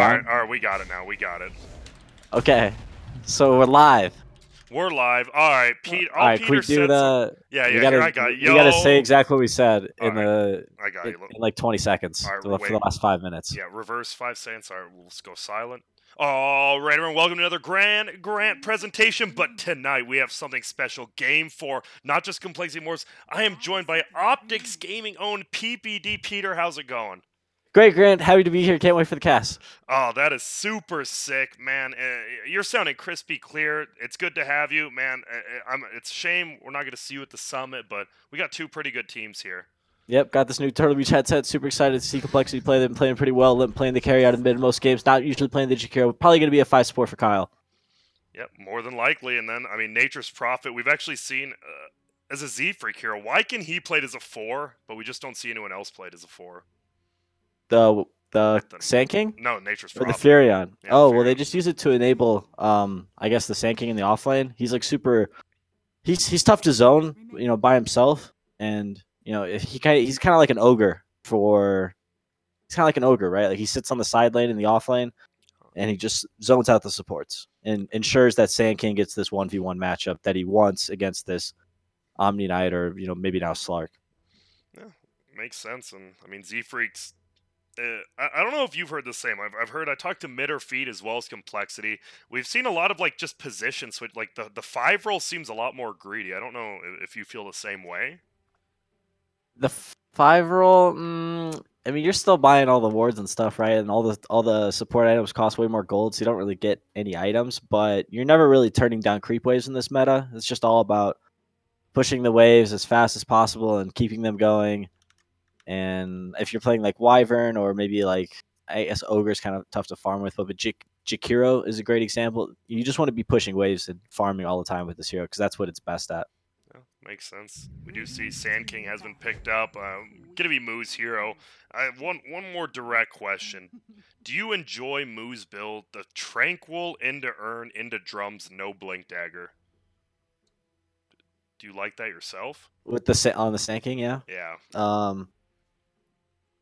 on? All right, we got it now. We got it. Okay, so we're live. We're live. All right, Pete. All right, can we do the? Yeah, we yeah. gotta, Here I got it. we gotta say Yo. exactly what we said All in right, the I got in, you. in like 20 seconds All right, for the last 5 minutes. Yeah, reverse 5 seconds. All right, we'll just go silent. All right, everyone. Welcome to another Grant presentation. But tonight we have something special. Game 4, not just Complexity Wars. I am joined by Optics Gaming owned PPD. Peter, how's it going? Great, Grant. Happy to be here. Can't wait for the cast. Oh, that is super sick, man. You're sounding crispy clear. It's good to have you, man. It's a shame we're not going to see you at the summit, but we got two pretty good teams here. Yep, got this new Turtle Beach headset. Super excited to see Complexity play. They've been playing pretty well. Them playing the carry out in mid in most games. Not usually playing the Jakiro. Probably going to be a 5 support for Kyle. Yep, more than likely. And then, I mean, Nature's Prophet. We've actually seen as a Z Freak hero. Why can he play it as a 4, but we just don't see anyone else play it as a 4? The Sand King? No, Nature's Or Prophet. the Furion. Yeah, oh, the well, they Furion. just use it to enable, I guess, the Sand King in the offlane. He's like super. He's tough to zone, by himself, and he's kind of like an ogre He's kind of like an ogre, right? Like he sits on the side lane in the offlane, and he just zones out the supports and ensures that Sand King gets this 1v1 matchup that he wants against this Omni Knight or maybe now Slark. Yeah, makes sense. And I mean, Z Freaks. I don't know if you've heard the same. I've heard. I talked to mid or feed as well as Complexity. We've seen a lot of like just position switch. Like the 5 roll seems a lot more greedy. I don't know if you feel the same way. The 5 roll, I mean, you're still buying all the wards and stuff, right? And all the support items cost way more gold, so you don't really get any items. But you're never really turning down creep waves in this meta. It's just all about pushing the waves as fast as possible and keeping them going. And if you're playing like Wyvern or maybe like, I guess Ogre's kind of tough to farm with, but Jakiro is a great example. You just want to be pushing waves and farming all the time with this hero because that's what it's best at. Yeah, makes sense. We do see Sand King has been picked up. Gonna be Moo's hero. I have one more direct question. Do you enjoy Moo's build, the Tranquil into Urn into Drums, no Blink Dagger? Do you like that yourself? With the on the Sand King, yeah. Yeah.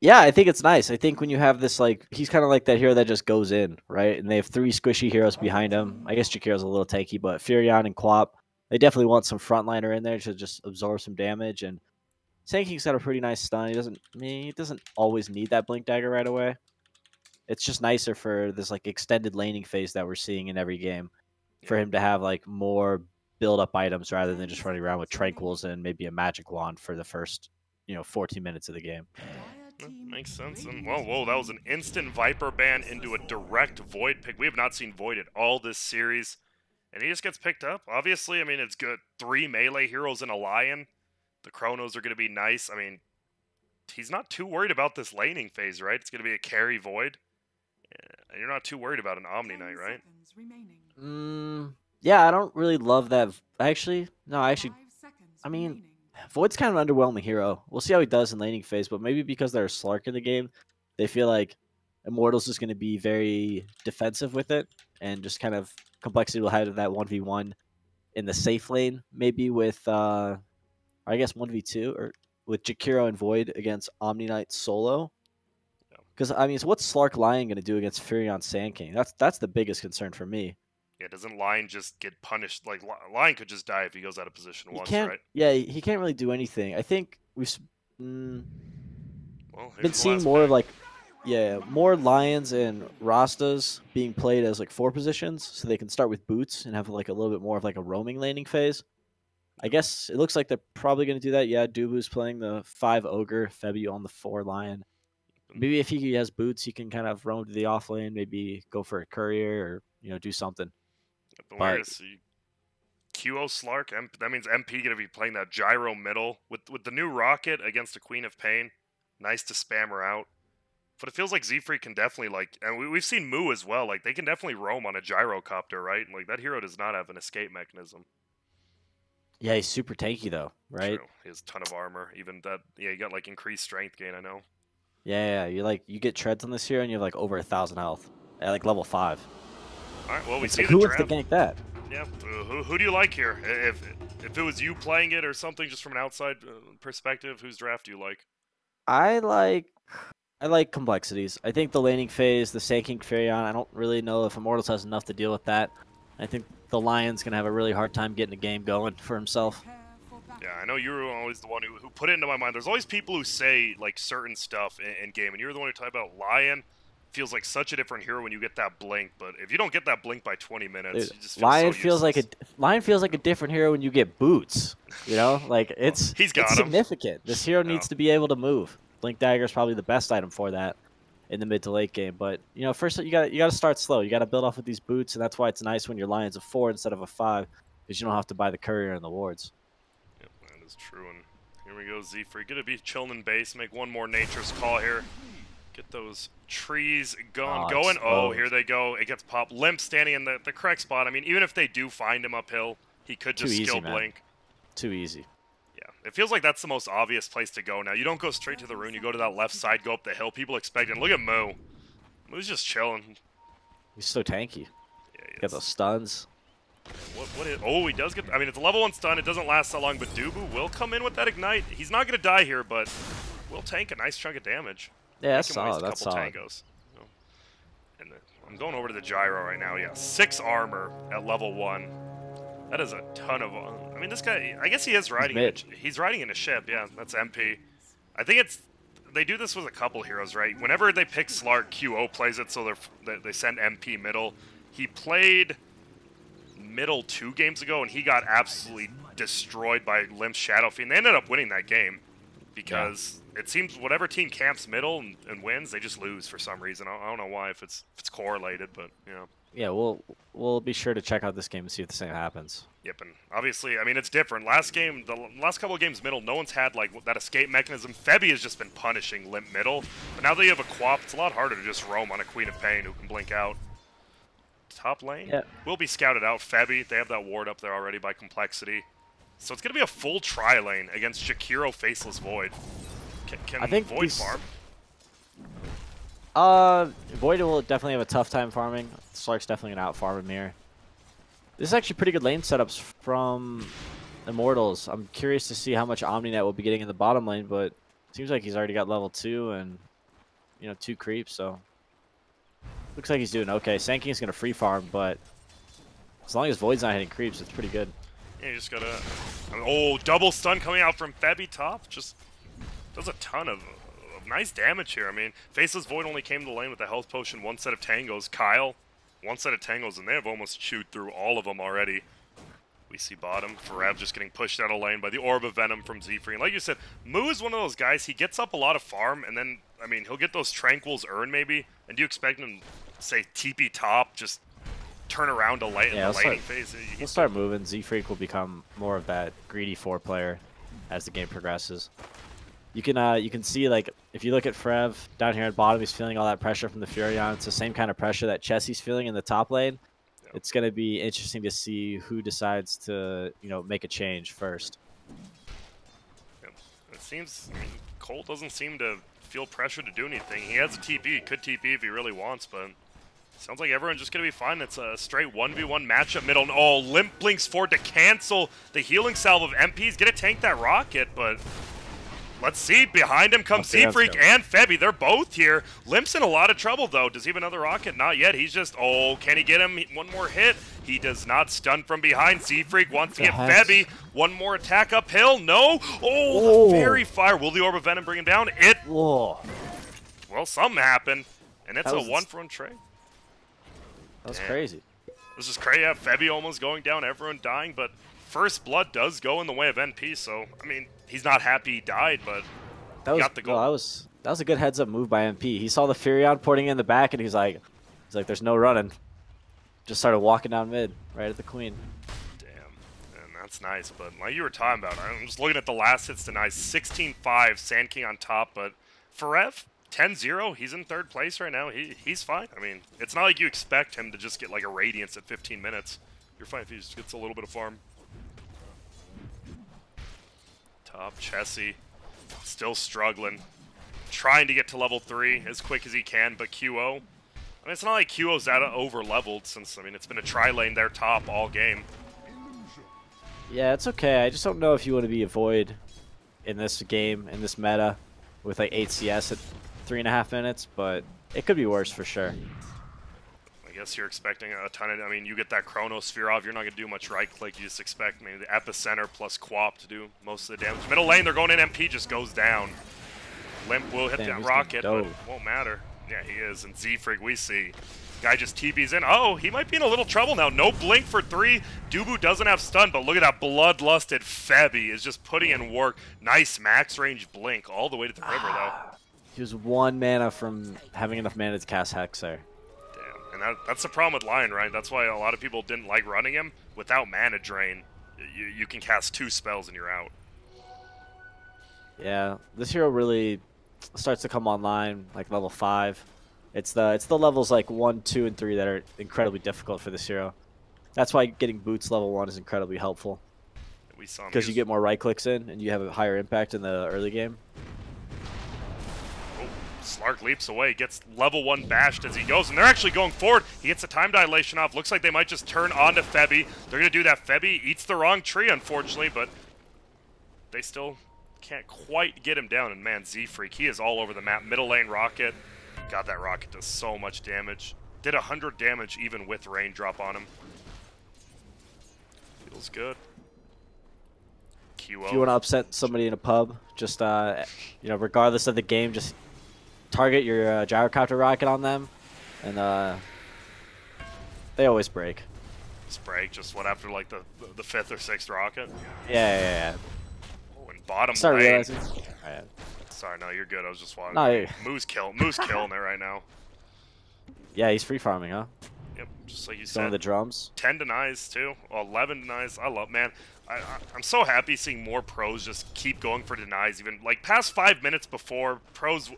Yeah, I think it's nice. I think when you have this, like, he's kind of like that hero that just goes in, right? And they have 3 squishy heroes behind him. I guess Jakiro's a little tanky, but Furion and Quap, they definitely want some frontliner in there to just absorb some damage. And Sand King's got a pretty nice stun. He doesn't always need that Blink Dagger right away. It's just nicer for this like extended laning phase that we're seeing in every game, for him to have like more build-up items rather than just running around with Tranquils and maybe a Magic Wand for the first 14 minutes of the game. Makes sense. And whoa, that was an instant Viper ban into a direct Void pick. We have not seen Void at all this series. And he just gets picked up. Obviously, I mean, it's good. 3 melee heroes and a Lion. The Chronos are going to be nice. I mean, he's not too worried about this laning phase, right? It's going to be a carry Void. And you're not too worried about an Omni Knight, right? Yeah, I don't really love that. I mean, Void's kind of an underwhelming hero. We'll see how he does in laning phase, but maybe because they're a Slark in the game, they feel like Immortals is going to be very defensive with it, and just kind of Complexity will have that 1v1 in the safe lane, maybe with, I guess 1v2, or with Jakiro and Void against Omni Knight solo. Because, I mean, so what's Slark Lion going to do against Furion Sand King? That's the biggest concern for me. Yeah, doesn't Lion just get punished? Like, Lion could just die if he goes out of position once, right? Yeah, he can't really do anything. I think we've been seeing more of, like, more Lions and Rastas being played as, like, 4 positions, so they can start with boots and have, like, a little bit more of, like, a roaming laning phase. I guess it looks like they're probably going to do that. Yeah, Dubu's playing the 5 Ogre, Febu on the 4 Lion. Maybe if he has boots, he can kind of roam to the off lane, maybe go for a courier or, do something. But we're going to see QO Slark. That means MP going to be playing that gyro middle. With the new Rocket against the Queen of Pain, nice to spam her out. But it feels like Z-Freak can definitely, like, and we've seen Moo as well, like, they can definitely roam on a gyrocopter, right? Like, that hero does not have an escape mechanism. Yeah, he's super tanky, though, right? True. He has a ton of armor. Even that, yeah, you got, like, increased strength gain, I know. Yeah, you get treads on this hero, and you have, like, over 1,000 health at, like, level 5. All right, well, we see like, the who draft. wants to gank that? Yeah, who do you like here? If it was you playing it or something, just from an outside perspective, whose draft do you like? I like I like complexities. I think the laning phase, the Sand Furion, I don't really know if Immortals has enough to deal with that. I think the Lion's going to have a really hard time getting a game going for himself. Yeah, I know you were always the one who put it into my mind. There's always people who say, like, certain stuff in game, and you're the one who talked about Lion. Feels like such a different hero when you get that blink, but if you don't get that blink by 20 minutes, Dude, you just feel Lion feels like a different hero when you get boots. You know, like it's he's got it's him. significant. This hero needs to be able to move. Blink Dagger is probably the best item for that in the mid to late game. But you know, first you got to start slow. You got to build off with these boots, and that's why it's nice when your Lion's a 4 instead of a 5, because you don't have to buy the courier and the wards. Yep, that is true. And here we go, Z-Free. Gonna be chilling in base. Make one more Nature's Call here. Get those trees going. Oh, here they go. It gets popped. Limp standing in the correct spot. I mean, even if they do find him uphill, he could just skill blink. Too easy. Yeah, it feels like that's the most obvious place to go now. You don't go straight to the rune. You go to that left side, go up the hill. People expect it. Look at Moo. Moo's just chilling. He's so tanky. Yeah, he got those stuns. Oh, he does get... I mean, it's a level 1 stun. It doesn't last so long, but Dubu will come in with that Ignite. He's not going to die here, but will tank a nice chunk of damage. Yeah, that's solid. That's solid. Tangos. And I'm going over to the gyro right now. Yeah, 6 armor at level 1. That is a ton of... I mean, this guy... I guess he is riding... He's riding in a ship. Yeah, that's MP. I think it's... They do this with a couple heroes, right? Whenever they pick Slark, QO plays it, so they send MP middle. He played middle 2 games ago, and he got absolutely destroyed by Limp's Shadow Fiend. They ended up winning that game because... Yeah. It seems whatever team camps middle and wins, they just lose for some reason. I don't know why, if it's correlated, but you know. Yeah, we'll be sure to check out this game and see if the same happens. Yep, and obviously, I mean, it's different. The last couple of games middle, no one's had like that escape mechanism. Febby has just been punishing Limp middle, but now that you have a Quap, it's a lot harder to just roam on a Queen of Pain who can blink out. Top lane will be scouted out. Febby, they have that ward up there already by Complexity, so it's gonna be a full tri lane against Jakiro Faceless Void. Can I think Void farm? Void will definitely have a tough time farming. Slark's definitely gonna out-farm him here. This is actually pretty good lane setups from Immortals. I'm curious to see how much OmniNet will be getting in the bottom lane, but it seems like he's already got level 2 and, you know, 2 creeps, so looks like he's doing okay. Sand King's gonna free farm, but as long as Void's not hitting creeps, it's pretty good. Yeah, you just gotta... Oh, double stun coming out from Febby top. Just does a ton of nice damage here. I mean, Faceless Void only came to the lane with a health potion, 1 set of tangos. Kyle, 1 set of tangos, and they have almost chewed through all of them already. We see bottom, Forev just getting pushed out of lane by the Orb of Venom from Z-Free. And like you said, Moo is one of those guys, he gets up a lot of farm, and then, I mean, he'll get those Tranquils earn maybe, and do you expect him to, say, TP top, just turn around to light in the laning phase? He'll start moving. Z-Freak will become more of that greedy 4 player as the game progresses. You can see, like, if you look at Frev down here at bottom, he's feeling all that pressure from the Furion. It's the same kind of pressure that Chessie's feeling in the top lane. Yep. It's going to be interesting to see who decides to, you know, make a change first. Yep. It seems, I mean, coL doesn't seem to feel pressure to do anything. He has a TP. He could TP if he really wants, but sounds like everyone's just going to be fine. It's a straight 1v1 matchup middle. And oh, Limp blinks forward to cancel the healing salve of MP. He's going to tank that rocket, but... Let's see. Behind him comes Z-Freak and Febby. They're both here. Limp's in a lot of trouble, though. Does he have another rocket? Not yet. He's just... Oh, can he get him? One more hit. He does not stun from behind. Z-Freak wants to get Febby. One more attack uphill. No. Oh, the fairy fire. Will the Orb of Venom bring him down? Well, something happened. And it's a 1-for-1 trade. That was crazy. This is crazy. Yeah, Febby almost going down. Everyone dying, but... First blood does go in the way of NP, so, I mean, he's not happy he died, but he got the goal. Well, that was a good heads-up move by MP. He saw the Furion porting in the back, and he's like, there's no running. Just started walking down mid, right at the Queen. Damn, and that's nice, but like you were talking about, I'm just looking at the last hits tonight, 16-5, Sand King on top, but Forev, 10-0, he's in 3rd place right now. He's fine. I mean, it's not like you expect him to just get like a Radiance at 15 minutes. You're fine if he just gets a little bit of farm. Top, Chessie, still struggling. Trying to get to level 3 as quick as he can, but QO, I mean, it's not like QO's that over-leveled since, I mean, it's been a tri-lane there top all game. Yeah, it's okay. I just don't know if you want to be a Void in this game, in this meta, with like 8 CS 3.5 minutes, but it could be worse for sure. I guess you're expecting a ton of, I mean, you get that Chronosphere off, you're not going to do much right-click, you just expect maybe the Epicenter plus Quap to do most of the damage. Middle lane, they're going in, MP just goes down. Limp will hit that rocket, but it won't matter. Yeah, he is, and Z-Frig we see. Guy just TP's in. Oh, he might be in a little trouble now. No blink for 3. Dubu doesn't have stun, but look at that bloodlusted Febby is just putting in work. Nice max range blink all the way to the river, though. He was 1 mana from having enough mana to cast Hexer. Damn, and that's the problem with Lion, right? That's why a lot of people didn't like running him. Without mana drain, you can cast 2 spells and you're out. Yeah, this hero really starts to come online like level 5. It's the levels like 1, 2, and 3 that are incredibly difficult for this hero. That's why getting boots level 1 is incredibly helpful. Because you get more right clicks in and you have a higher impact in the early game. Oh, Slark leaps away, gets level 1 bashed as he goes, and they're actually going forward. He gets a time dilation off. Looks like they might just turn onto Febby. They're going to do that. Febby eats the wrong tree, unfortunately, but they still can't quite get him down. And man, Z-Freak, he is all over the map. Middle lane rocket. God, that rocket does so much damage. Did 100 damage even with raindrop on him. Feels good. QO. If you want to upset somebody in a pub, just you know, regardless of the game, just target your gyrocopter rocket on them, and they always break. Just break. Just what, after like the 5th or 6th rocket? Yeah. Oh, and bottom Sorry, lane. Right. Sorry, no, you're good. I was just watching. No, Moo's killing it right now. Yeah, he's free farming, huh? Yep, just like you Some said. of the drums. 10 denies too. 11 denies. I love, man. I'm so happy seeing more pros just keep going for denies. Even like past 5 minutes before, pros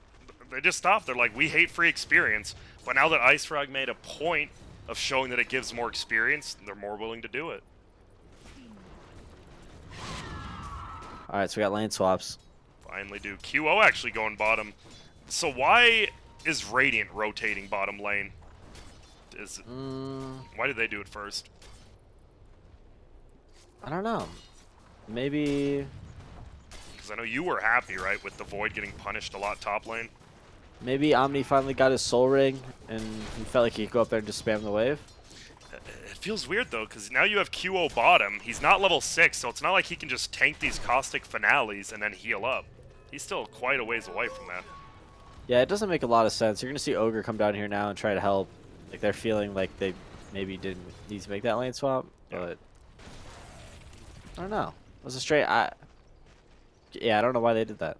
they just stopped. They're like, we hate free experience. But now that Ice Frog made a point of showing that it gives more experience, they're more willing to do it. All right, so we got lane swaps. Finally do. QO actually going bottom. So why is Radiant rotating bottom lane? Why did they do it first? I don't know. Maybe... Because I know you were happy, right, with the Void getting punished a lot top lane. Maybe Omni finally got his soul ring, and he felt like he could go up there and just spam the wave. It feels weird, though, because now you have QO bottom. He's not level 6, so it's not like he can just tank these caustic finales and then heal up. He's still quite a ways away from that. Yeah, it doesn't make a lot of sense. You're going to see Ogre come down here now and try to help. Like, they're feeling like they maybe didn't need to make that lane swap, but... I don't know. It was a straight... Yeah, I don't know why they did that.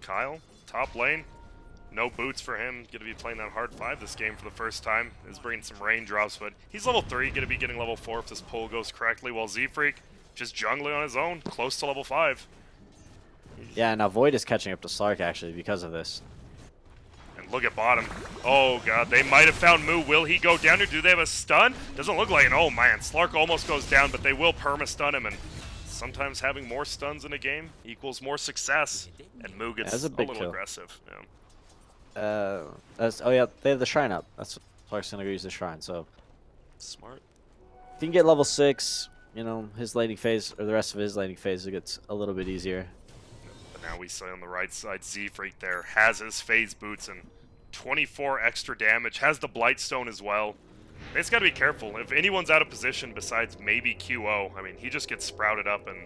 Kyle, top lane. No boots for him. Going to be playing that hard 5 this game for the first time. Is bringing some raindrops, but he's level 3. Going to be getting level 4 if this pull goes correctly, while Z-Freak just jungling on his own, close to level 5. Yeah, now Void is catching up to Slark, actually, because of this. And look at bottom. Oh, God. They might have found Moo. Will he go down, or do they have a stun? Doesn't look like it. Oh, man. Slark almost goes down, but they will perma-stun him, and sometimes having more stuns in a game equals more success. And Moo gets a little aggressive. Yeah. Oh, yeah, they have the shrine up. That's Slark's going to go use the shrine, so... Smart. If he can get level 6, you know, his laning phase, or the rest of his laning phase, it gets a little bit easier. But now we see on the right side, Z-Freak there has his phase boots and 24 extra damage, has the Blightstone as well. They just got to be careful. If anyone's out of position besides maybe QO, I mean, he just gets sprouted up and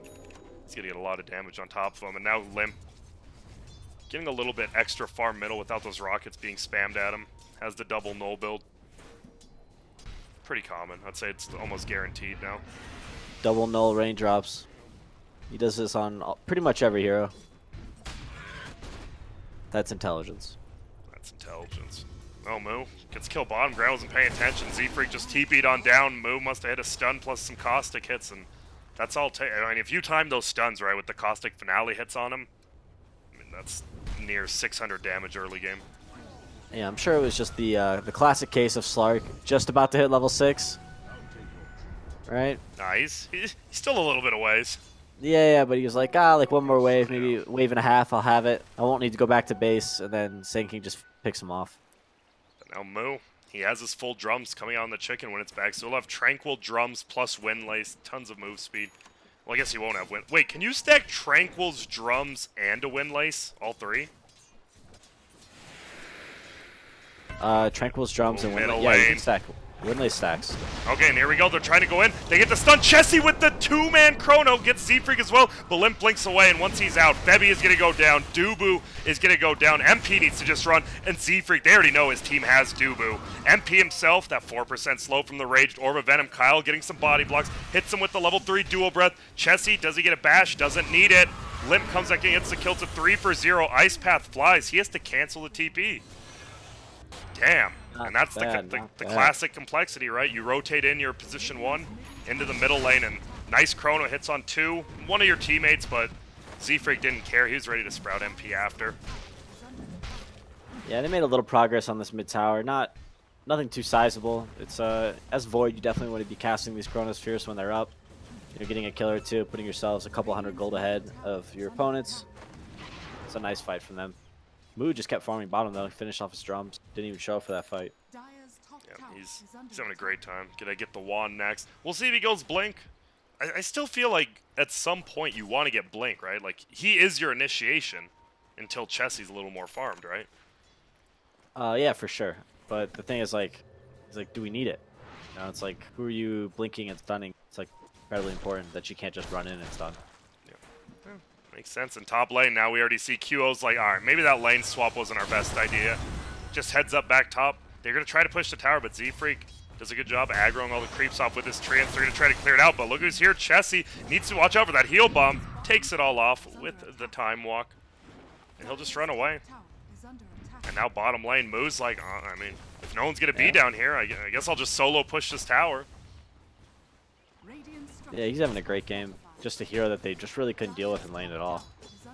he's going to get a lot of damage on top of him. And now Limp getting a little bit extra far middle without those rockets being spammed at him. Has the double null build. Pretty common. I'd say it's almost guaranteed now. Double null raindrops. He does this on pretty much every hero. That's intelligence. That's intelligence. Oh, Moo gets killed bottom. Ground wasn't paying attention. Z-Freak just TP'd on down. Moo must have hit a stun plus some caustic hits, and that's all. I mean, if you time those stuns right with the caustic finale hits on him, I mean, that's near 600 damage early game. Yeah, I'm sure it was just the classic case of Slark just about to hit level 6. Right? Nah, he's still a little bit of ways. Yeah, but he was like, like one more wave, maybe a wave and a half, I'll have it. I won't need to go back to base, and then Sand King just picks him off. But now Moo, he has his full drums coming out on the chicken when it's back, so he'll have Tranquil drums plus Windlace, tons of move speed. Well, I guess he won't have Wind. Wait, can you stack Tranquil's drums and a Windlace? All 3? Tranquil's drums and middle Winley. Yeah, you lane. can stack Winley stacks. Okay, and here we go. They're trying to go in. They get the stun. Chessie with the two-man chrono gets Z-Freak as well, but Limp blinks away, and once he's out, Febby is going to go down. Dubu is going to go down. MP needs to just run, and Z-Freak, they already know his team has Dubu. MP himself, that 4% slow from the Raged Orb of Venom. Kyle getting some body blocks, hits him with the level 3 dual breath. Chessie, does he get a bash? Doesn't need it. Limp comes back and gets the kill to 3 for 0. Ice Path flies. He has to cancel the TP. Damn. And that's the classic complexity, right? You rotate in your position 1 into the middle lane, and nice chrono hits on 2. One of your teammates, but Z-Freak didn't care. He was ready to sprout MP after. Yeah, they made a little progress on this mid tower. Nothing too sizable. It's as Void, you definitely want to be casting these Chronospheres when they're up. You're getting a kill or two, putting yourselves a couple hundred gold ahead of your opponents. It's a nice fight from them. Moo just kept farming bottom though. He finished off his drums. Didn't even show up for that fight. Yeah, he's having a great time. Gonna get the wand next. We'll see if he goes Blink. I still feel like at some point you want to get Blink, right? Like, he is your initiation until Chessie's a little more farmed, right? Yeah, for sure. But the thing is, like, do we need it? You know, it's like, who are you blinking and stunning? It's like incredibly important that you can't just run in and stun. Yeah. Makes sense. In top lane, now we already see QO's like, alright, maybe that lane swap wasn't our best idea. Just heads up back top. They're going to try to push the tower, but Z-Freak does a good job aggroing all the creeps off with his trance. They're going to try to clear it out, but look who's here. Chessie needs to watch out for that heal bomb. Takes it all off with the time walk. And he'll just run away. And now bottom lane, Moo's like, I mean, if no one's going to be down here, I guess I'll just solo push this tower. Yeah, he's having a great game. Just a hero that they just really couldn't deal with in lane at all.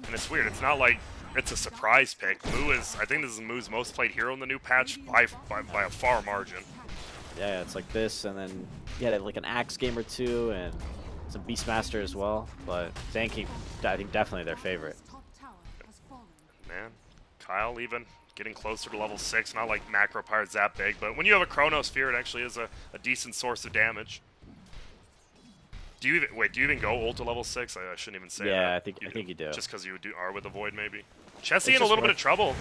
And it's weird. It's not like it's a surprise pick. Moo is, I think this is Moo's most played hero in the new patch by a far margin. Yeah, it's like this, and then he had like an Axe game or two, and some Beastmaster as well. But Zanky, I think definitely their favorite. Man, Kyle even getting closer to level 6. Not like Macro Pirate's that big, but when you have a Chronosphere, it actually is a decent source of damage. Do you even go ult to level 6? I shouldn't even say that. Yeah, I think you do. Just because you are with the Void, maybe. Chessie in a little bit of trouble.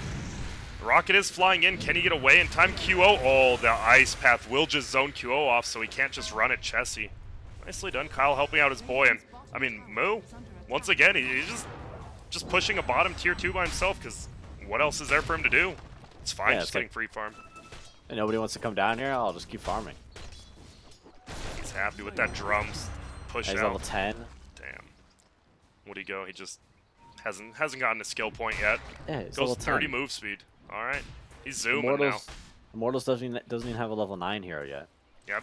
Rocket is flying in. Can he get away in time? QO. Oh, the Ice Path will just zone QO off, so he can't just run at Chessie. Nicely done. Kyle helping out his boy. And, I mean, Moo, once again, he's just pushing a bottom tier 2 by himself, because what else is there for him to do? It's fine, yeah, just getting free farm. And nobody wants to come down here? I'll just keep farming. He's happy with that drums. Push he's out. level 10. Damn. Where'd he go? He just hasn't gotten a skill point yet. Yeah, he's goes level 30 10. move speed. All right, he's zooming now. Immortals doesn't even have a level 9 hero yet. Yeah,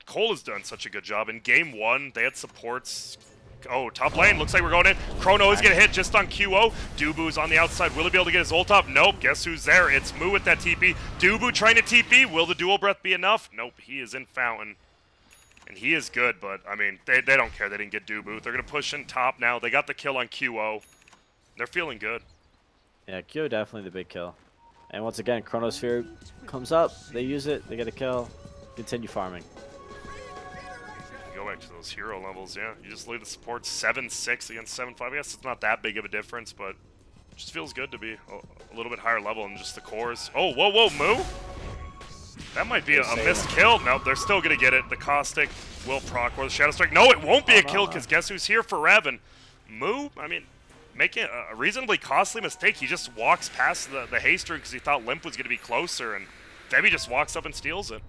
coL has done such a good job. In game 1, they had supports. Oh, top lane, looks like we're going in. Chrono is going to hit just on QO. Dubu's on the outside. Will he be able to get his ult up? Nope. Guess who's there? It's Moo with that TP. Dubu trying to TP. Will the dual breath be enough? Nope. He is in Fountain. And he is good, but, I mean, they don't care. They didn't get Dubu. They're going to push in top now. They got the kill on QO. They're feeling good. Yeah, QO definitely the big kill. And once again, Chronosphere comes up. They use it. They get a kill. Continue farming. Go back to those hero levels, yeah. You just leave the support 7-6 against 7-5. I guess it's not that big of a difference, but it just feels good to be a little bit higher level than just the cores. Oh, whoa, Moo! That might be a missed kill. Nope, they're still going to get it. The Caustic will proc or the Shadow Strike. No, it won't be a kill, because guess who's here for Revan? Moo, I mean, making a reasonably costly mistake. He just walks past the haster because he thought Limp was going to be closer, and Febby just walks up and steals it.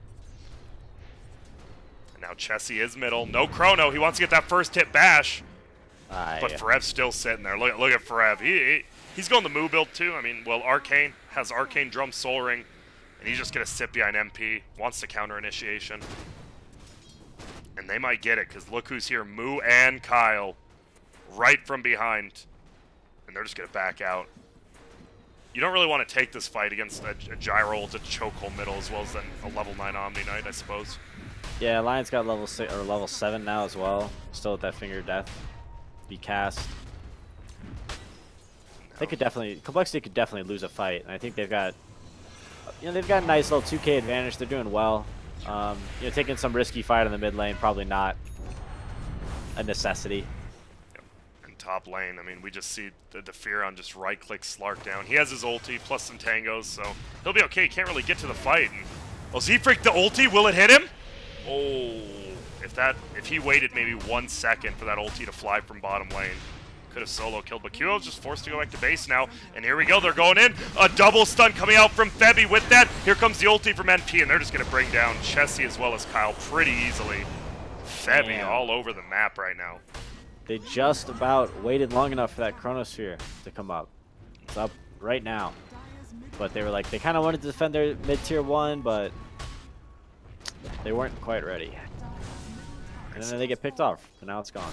And now Chessie is middle. No chrono. He wants to get that first hit bash. But Ferev's still sitting there. Look at Ferev. He's going the Moo build too. I mean, well, Arcane has Arcane Drum Soul Ring, and he's just going to sit behind MP. Wants to counter initiation. And they might get it, because look who's here. Moo and Kyle. Right from behind. And they're just going to back out. You don't really want to take this fight against a Gyro ult, a chokehold middle, as well as then a level 9 Omni Knight, I suppose. Yeah, Lion's got level 6 or level 7 now as well. Still with that Finger of Death. Be cast. They could definitely, Complexity could definitely lose a fight. And I think they've got, they've got a nice little 2K advantage. They're doing well. Taking some risky fight in the mid lane, probably not a necessity. top lane. I mean, we just see the Furion just right-click Slark down. He has his ulti plus some tangos, so he'll be okay. He can't really get to the fight. And, oh, Z-Freak, the ulti, will it hit him? Oh, if he waited maybe 1 second for that ulti to fly from bottom lane, could have solo killed. But co's just forced to go back to base now. And here we go, they're going in. A double stun coming out from Febby with that. Here comes the ulti from NP, and they're just going to bring down Chessie as well as Kyle pretty easily. Febby all over the map right now. They just about waited long enough for that Chronosphere to come up. It's up right now. But they were like, they kind of wanted to defend their mid-tier 1, but they weren't quite ready. And then they get picked off, and now it's gone.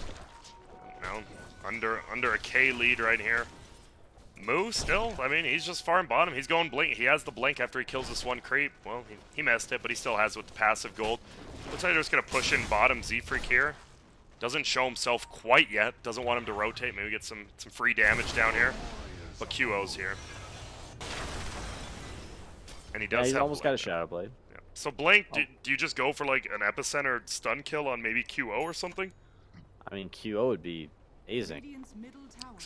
Now, under a K lead right here. Moo still, I mean, he's just farm bottom. He's going blink. He has the blink after he kills this one creep. Well, he messed it, but he still has it with the passive gold. Looks like they're just going to push in bottom Z-Freak here. Doesn't show himself quite yet. Doesn't want him to rotate. Maybe get some free damage down here. But QO's here. And he does he's have almost blink. got a Shadow Blade. Yeah. So Blink, do you just go for like an epicenter stun kill on maybe QO or something? I mean, QO would be amazing.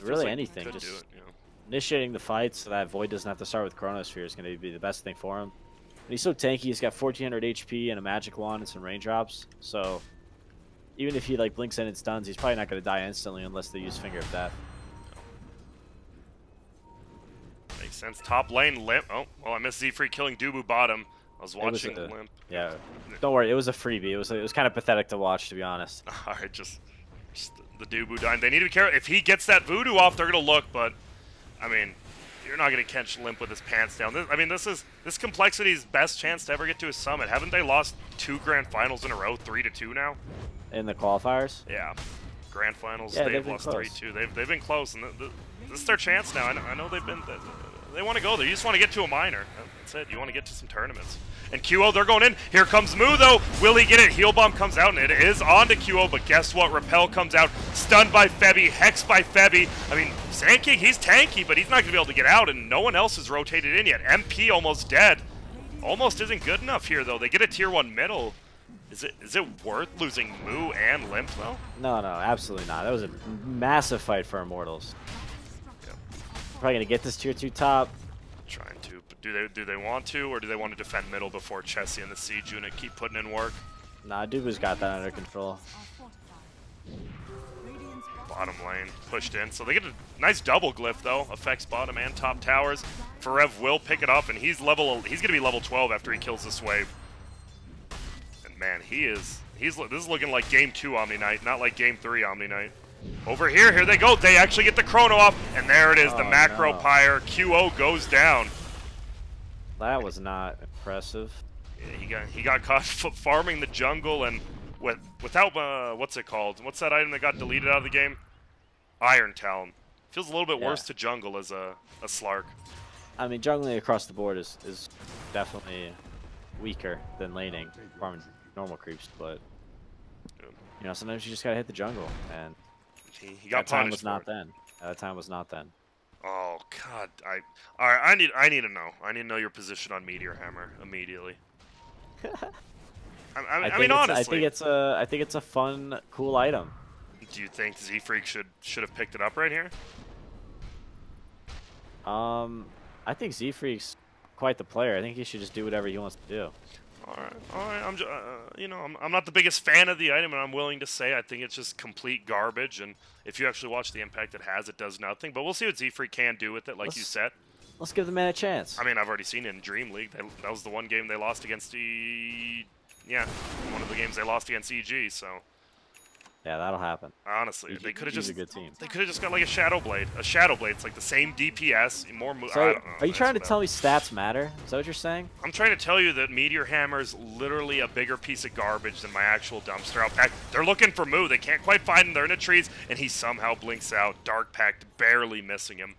Really like anything. Just do it, yeah. initiating the fight so that Void doesn't have to start with Chronosphere is going to be the best thing for him. And he's so tanky. He's got 1400 HP and a magic wand and some raindrops. So even if he like blinks in and stuns, he's probably not going to die instantly unless they use Finger of Death. Makes sense. Top lane, Limp. Oh, well, I missed Z-Free killing Dubu bottom. I was watching Limp. Yeah, don't worry. It was a freebie. It was kind of pathetic to watch, to be honest. All right, just the Dubu dying. They need to be careful. If he gets that voodoo off, they're going to look, but, I mean, you're not going to catch Limp with his pants down. This Complexity's best chance to ever get to his summit. Haven't they lost 2 grand finals in a row, 3-2 now? In the qualifiers? Yeah. Grand finals, yeah, they've lost 3-2. They've been close, and this is their chance now. I know they've been... They want to go there. You just want to get to a minor. That's it. You want to get to some tournaments. And QO, they're going in. Here comes Moo, though. Will he get it? Heal Bomb comes out, and it is on to QO. But guess what? Repel comes out. Stunned by Febby. Hex by Febby. I mean, Sand King, he's tanky, but he's not going to be able to get out, and no one else has rotated in yet. MP almost dead. Almost isn't good enough here, though. They get a tier 1 middle. Is it worth losing Moo and Limp, though? No, absolutely not. That was a massive fight for Immortals. Probably gonna get this tier 2 top. Trying to, but do they want to, or do they want to defend middle before Chessie and the Siege unit keep putting in work? Nah, Dubu's got that under control. Bottom lane pushed in, so they get a nice double glyph though. Affects bottom and top towers. Forev will pick it up, and he's gonna be level 12 after he kills this wave. And man, this is looking like game 2 Omni Knight, not like game 3 Omni Knight. Over here they go. They actually get the chrono off, and there it is, the macro pyre. QO goes down. That was not impressive. Yeah, he got caught farming the jungle, and without what's it called? What's that item that got deleted out of the game? Iron Talon. Feels a little bit worse to jungle as a Slark. I mean, jungling across the board is definitely weaker than laning, farming normal creeps, but you know, sometimes you just gotta hit the jungle, and he got that time punished was not then. That time was not then. Oh God! All right. I need to know. I need to know your position on Meteor Hammer immediately. I mean, honestly, I think it's a fun, cool item. Do you think Z-Freak should have picked it up right here? I think Z-Freak's quite the player. I think he should just do whatever he wants to do. All right. I'm just, I'm not the biggest fan of the item, and I'm willing to say I think it's just complete garbage. And if you actually watch the impact it has, it does nothing. But we'll see what Z-Freak can do with it, like you said. Let's give the man a chance. I mean, I've already seen it in Dream League. That was the one game they lost against one of the games they lost against EG. So. Yeah, that'll happen. Honestly, they could have just a good team. They could have just got like a Shadow Blade. A Shadow Blade. It's like the same DPS, more. So, I don't know, are you trying to tell me stats matter? Is that what you're saying? I'm trying to tell you that Meteor Hammer is literally a bigger piece of garbage than my actual dumpster out back. They're looking for Moo. They can't quite find him. They're in the trees, and he somehow blinks out. Dark Pact barely missing him.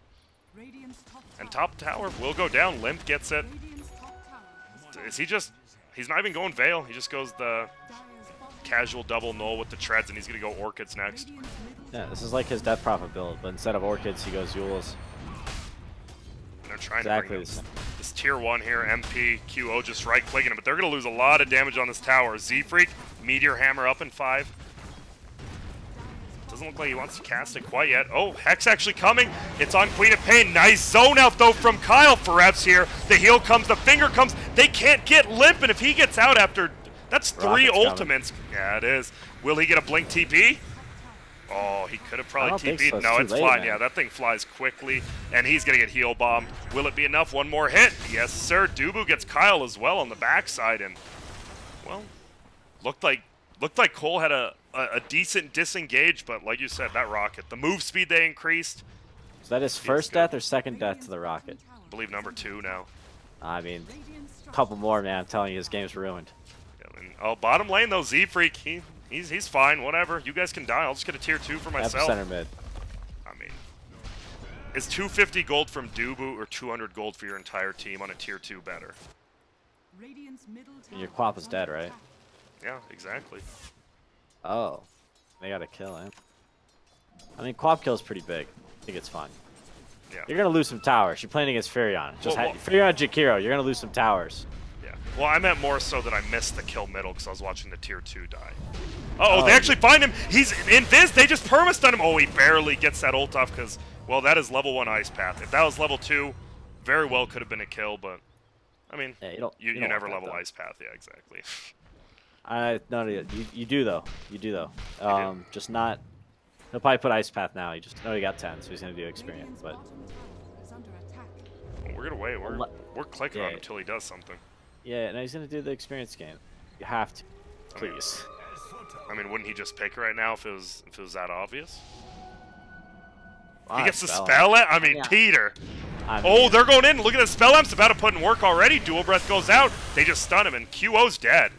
And top tower will go down. Limp gets it. Is he just? He's not even going Veil. He just goes the casual double null with the treads, and he's gonna go Orchids next. Yeah, this is like his Death Prophet build, but instead of Orchids, he goes Yules. They're trying to bring this tier 1 here, MP, QO just right-clicking him, but they're gonna lose a lot of damage on this tower. Z-Freak, Meteor Hammer up in 5. Doesn't look like he wants to cast it quite yet. Oh, Hex actually coming. It's on Queen of Pain. Nice zone out, though, from coL. Foreb's here. The heal comes. The finger comes. They can't get Limp, and if he gets out after... That's 3 ultimates. Coming. Yeah, it is. Will he get a Blink TP? Oh, he could have probably TP'd. So. No, it's late, fine. man. Yeah, that thing flies quickly, and he's going to get heal bombed. Will it be enough? One more hit. Yes, sir. Dubu gets coL as well on the backside, and, well, looked like coL had a decent disengage, but like you said, that rocket, the move speed they increased. Is that his first death or second death to the rocket? I believe number 2 now. I mean, a couple more, man. I'm telling you, his game's ruined. Yeah, and, oh, bottom lane, though, Z-Freak, he's fine, whatever. You guys can die. I'll just get a tier 2 for myself. Center mid. I mean, is 250 gold from Dubu or 200 gold for your entire team on a tier 2 better? Your Quap is dead, right? Yeah, exactly. Oh, they gotta kill him. I mean, Quap kill's pretty big. I think it's fine. Yeah. You're gonna lose some towers. You're playing against Furion. Just Furion Jakiro. You're gonna lose some towers. Yeah. Well, I meant more so that I missed the kill middle because I was watching the tier 2 die. Uh oh, they actually find him. He's in Viz. They just perma-stun him. Oh, he barely gets that ult off because, well, that is level 1 Ice Path. If that was level 2, very well could have been a kill, but, I mean, yeah, you never level Ice Path. Yeah, exactly. No, you do though. You do though. Just not. He'll probably put Ice Path now. He just he got 10, so he's gonna do experience. But well, we're gonna wait. We're clicking on him until he does something. Yeah, no, he's gonna do the experience game. You have to, please. I mean, wouldn't he just pick right now if it was that obvious? Wow, he gets the spell. I mean, yeah. Peter. Oh, they're going in. Look at the spell amp's about to put in work already. Dual breath goes out. They just stun him, and QO's dead.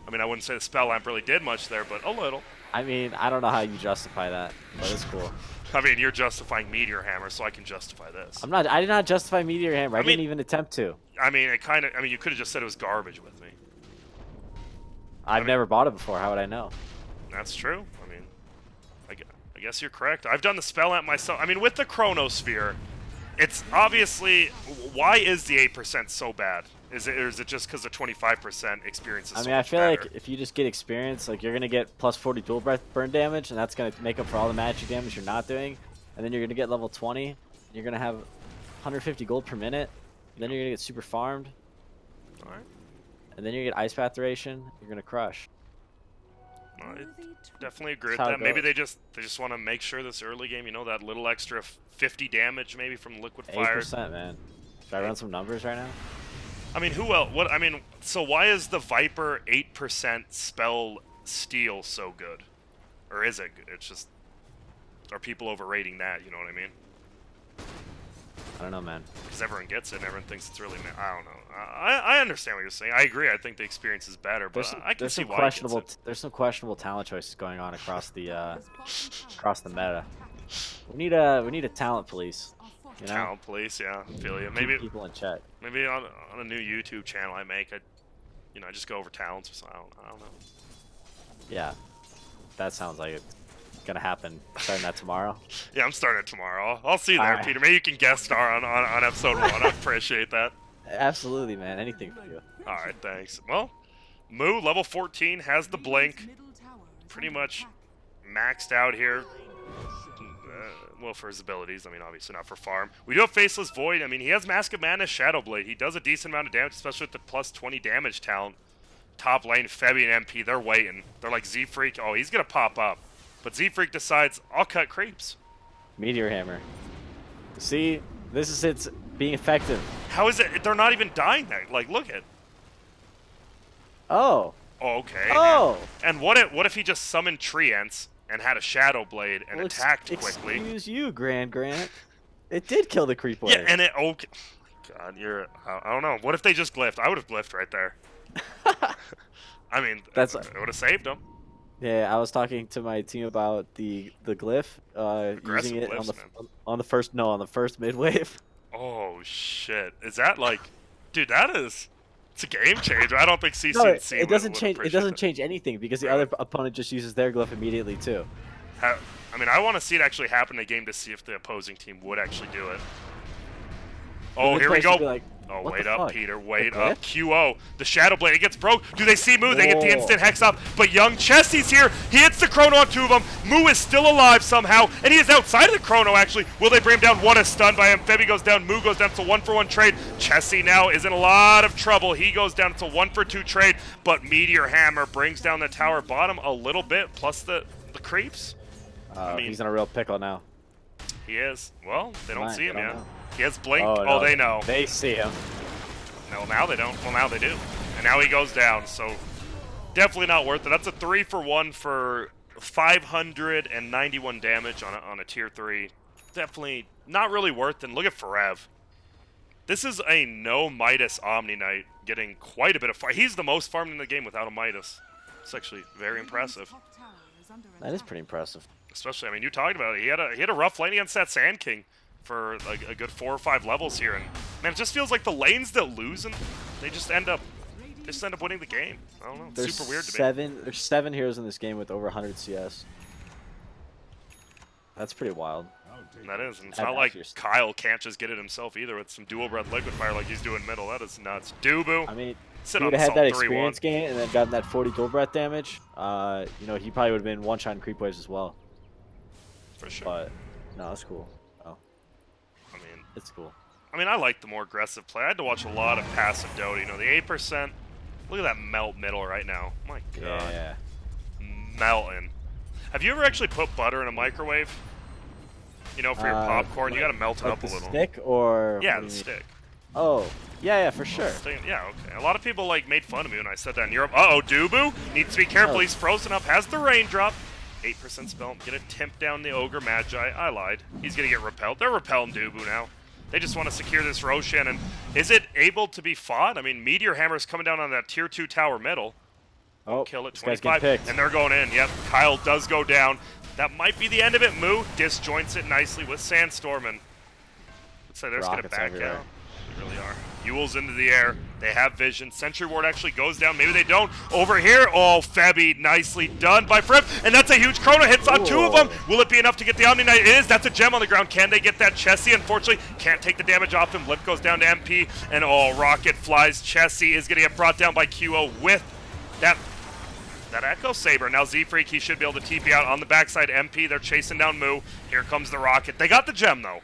I mean, I wouldn't say the spell amp really did much there, but a little. I mean, I don't know how you justify that, but it's cool. I mean, you're justifying Meteor Hammer, so I can justify this. I'm not. I did not justify Meteor Hammer. I didn't even attempt to. I mean, it kind of. I mean, you could have just said it was garbage with me. I've never bought it before. How would I know? That's true. I mean, I guess you're correct. I've done the spell amp myself. I mean, with the Chronosphere, it's obviously why is the 8% so bad? Is it just because the 25% experience is so much I feel better? like if you just get experience, like you're gonna get plus 40 dual breath burn damage, and that's gonna make up for all the magic damage you're not doing. And then you're gonna get level 20. You're gonna have 150 gold per minute. Then you're gonna get super farmed. All right. And then you get Ice Path duration. You're gonna crush. I definitely agree with that. Maybe they just want to make sure this early game, you know, that little extra 50 damage maybe from Liquid Fire. 8%, man. Should I run some numbers right now? I mean, who else? What? I mean, so why is the Viper 8% spell steal so good? Or is it good? It's just, are people overrating that? You know what I mean? I don't know, man. Because everyone gets it and everyone thinks it's really... I don't know. I understand what you're saying. I agree. I think the experience is better, but I can see why there's some questionable talent choices going on across the meta. We need a talent police. You know? Talent police, yeah. I feel you. Maybe people in chat. Maybe on a new YouTube channel I make, I just go over talents or something. I don't know. Yeah, that sounds like it's gonna happen. Starting that tomorrow. Yeah, I'm starting it tomorrow. I'll see you there, Peter. Maybe you can guest star on episode 1. I appreciate that. Absolutely, man. Anything for you. All right, thanks. Well, Moo, level 14, has the blink. Pretty much maxed out here. Well, for his abilities. I mean, obviously not for farm. We do have Faceless Void. I mean, he has Mask of Madness, Shadow Blade. He does a decent amount of damage, especially with the plus 20 damage talent. Top lane, Febby and MP, they're waiting. They're like, Z-Freak, oh, he's going to pop up. But Z-Freak decides, I'll cut creeps. Meteor Hammer. See, this is its being effective. How is it? They're not even dying there. Like, look at. Oh. Oh, okay. Oh. And what if he just summoned Treants and had a Shadow Blade and attacked quickly? Excuse you, Grant. It did kill the creep wave. Yeah, and it... Okay. God, I don't know. What if they just glyphed? I would have glyphed right there. I mean, it would have saved them. Yeah, I was talking to my team about the glyph, using it on the first mid wave. Oh shit! Is that like, dude? It's a game changer. I don't think CCC. No, it doesn't change. It doesn't change anything because the other opponent just uses their glyph immediately too. I mean, I want to see it actually happen in a game to see if the opposing team would actually do it. Oh, here we go. Like, oh, wait up, Peter. Wait up. QO. The Shadow Blade. It gets broke. Do they see Moo? Whoa. They get the instant Hex up. But young Chessie's here. He hits the Chrono on 2 of them. Moo is still alive somehow. And he is outside of the Chrono, actually. Will they bring him down? 1 is stunned by him. Febby goes down. Moo goes down. It's a 1-for-1 trade. Chessie now is in a lot of trouble. He goes down. It's a 1-for-2 trade. But Meteor Hammer brings down the tower bottom a little bit. Plus the creeps. I mean, he's in a real pickle now. He is. Well, they don't see him yet. Know. He has blinked. Oh, no, they know. They see him. No, now they don't. Well, now they do. And now he goes down, so definitely not worth it. That's a 3-for-1 for 591 damage on a tier 3. Definitely not really worth it. And look at Forev. This is a no Midas Omni Knight getting quite a bit of fight. He's the most farmed in the game without a Midas. It's actually very impressive. That is pretty impressive. Especially, I mean, you talked about it. He had a rough lane against that Sand King for like a good 4 or 5 levels here, and man, it just feels like the lanes that lose and they just end up winning the game. I don't know. It's there's super weird to me. There's 7 heroes in this game with over 100 CS. That's pretty wild. That is, and it's not like Kyle can't just get it himself either with some dual breath liquid fire like he's doing middle. That is nuts. Dubu. I mean, sit he on would have had that experience 3-1. gain and then gotten that 40 dual breath damage. You know, he probably would have been one-shot in creep waves as well. For sure. But no, that's cool. Oh, I mean, it's cool. I mean, I like the more aggressive play. I had to watch a lot of passive Dota. You know, the 8%. Look at that melt middle right now. My God. Yeah. Melting. Have you ever actually put butter in a microwave? You know, for your popcorn, you gotta melt it up a little. Stick or? Yeah, the stick. Oh, yeah, for sure. Yeah, okay. A lot of people like made fun of me when I said that in Europe. Uh-oh, Dubu needs to be careful. Oh. He's frozen up. Has the raindrop. 8% spell. Gonna temp down the Ogre Magi. I lied. He's gonna get repelled. They're repelling Dubu now. They just want to secure this Roshan. And is it able to be fought? I mean, Meteor Hammer's coming down on that tier 2 tower middle. Oh, kill it. this guy's 25. getting picked. And they're going in. Yep, Kyle does go down. That might be the end of it. Moo disjoints it nicely with Sandstorm. And looks like they're just gonna back everywhere. out. They really are. Ewell's into the air. They have vision. Sentry Ward actually goes down. Maybe they don't. Over here. Oh, Febby. Nicely done by Fripp. And that's a huge Chrono. Hits on 2 of them. Will it be enough to get the Omni Knight? It is. That's a gem on the ground. Can they get that? Chessie, unfortunately, can't take the damage off him. Lip goes down to MP. And oh, Rocket flies. Chessie is going to get brought down by QO with that Echo Saber. Now Z-Freak, he should be able to TP out on the backside. MP, they're chasing down Moo. Here comes the Rocket. They got the gem, though.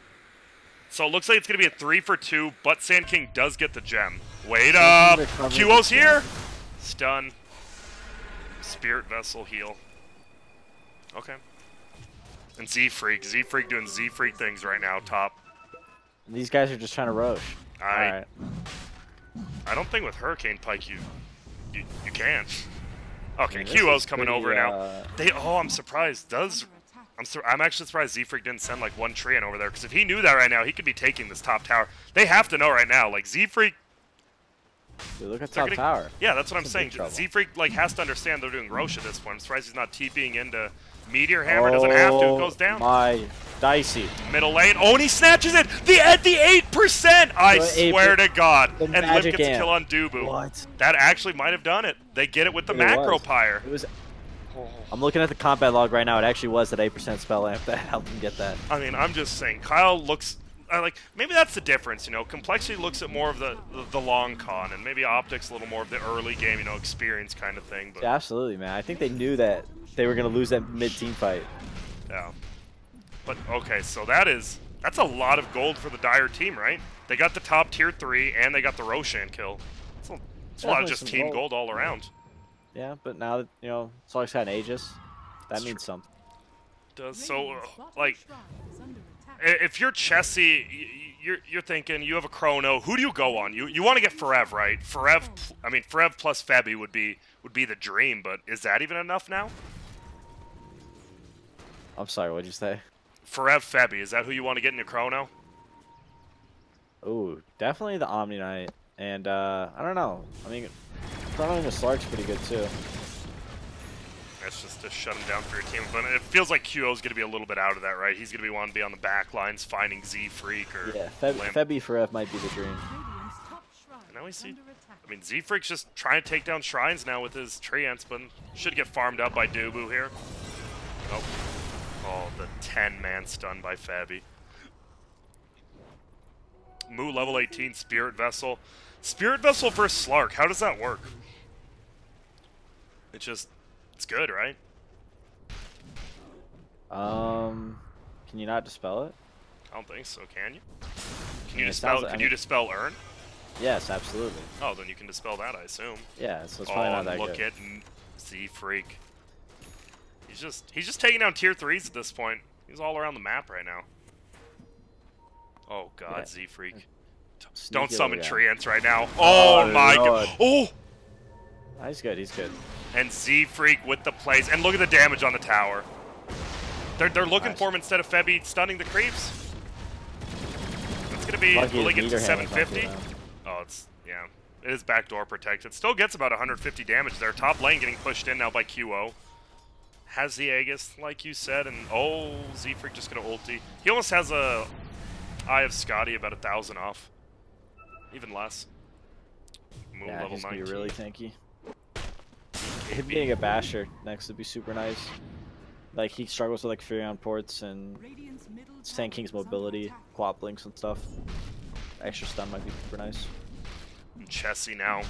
So it looks like it's going to be a 3-for-2, but Sand King does get the gem. Wait up. QO's here. Stun. Spirit Vessel heal. Okay. And Z-Freak. Z-Freak doing Z-Freak things right now, top. These guys are just trying to Roche. I don't think with Hurricane Pike you can. Okay, QO's coming over now. I'm surprised. I'm actually surprised Z-Freak didn't send like 1 Treant over there, because if he knew that right now, he could be taking this top tower. They have to know right now, like Z-Freak. Dude, look at top tower. Yeah, that's what I'm saying. Z-Freak like has to understand they're doing Roche at this point. I'm surprised he's not TPing into Meteor Hammer. Doesn't have to. It goes down. My dicey. Middle lane. Oh, and he snatches it. At the 8%. I swear to God. And Lip gets a kill on Dubu. What? That actually might have done it. They get it with the Macro Pyre. It was. I'm looking at the combat log right now. It actually was that 8% spell amp that helped him get that. I mean, I'm just saying, Kyle looks like maybe that's the difference. You know, Complexity looks at more of the long con, and maybe Optics a little more of the early game, you know, experience kind of thing. But yeah, absolutely, man. I think they knew that they were gonna lose that mid-team fight. Yeah. But okay, so that's a lot of gold for the Dire team, right? They got the top tier 3, and they got the Roshan kill. It's a lot of just team gold all around. Yeah, but now that, you know, Solic's had an Aegis, that means something. Does so, like, if you're Chessie, you're thinking you have a Chrono. Who do you go on? You want to get Forev, right? Forev plus Febby would be the dream, but is that even enough now? I'm sorry, what'd you say? Forev Febby, is that who you want to get in your Chrono? Ooh, definitely the Omni Knight, and I don't know. I mean, Chrono the Slark's pretty good too. That's just to shut him down for your team. But it feels like QO's going to be a little bit out of that, right? He's going to be wanting to be on the back lines, finding Z-Freak or... Yeah, Febby Forev might be the dream. And now we see... I mean, Z-Freak's just trying to take down Shrines now with his Treants, but should get farmed up by Dubu here. Nope. Oh, the 10-man stun by Febby. Moo level 18, Spirit Vessel. Spirit Vessel versus Slark, how does that work? It's good, right? Can you not dispel it? I don't think so, can you? Can you dispel, you dispel Urn? Yes, absolutely. Oh, then you can dispel that, I assume. Yeah, so it's probably not that look good. at Z-Freak. He's just taking down tier 3s at this point. He's all around the map right now. Oh god, yeah. Z-Freak. Don't summon Treants right now. Oh my god. Oh! He's good, he's good. And Z-Freak with the plays. And look at the damage on the tower. They're looking for him instead of Febby stunning the creeps. It's gonna be, will he get to 750? Oh, it's, yeah. It is backdoor protected. Still gets about 150 damage there. Top lane getting pushed in now by QO. Has the Aegis, like you said, and oh, Z-Freak just gonna ulti. He almost has a Eye of Scotty about 1,000 off. Even less. Moon yeah, level he's 19. Gonna be really tanky. Him getting a Basher next would be super nice. Like, he struggles with, like, Furion ports and Sand King's mobility, Quap links and stuff. Extra stun might be super nice. And Chessie now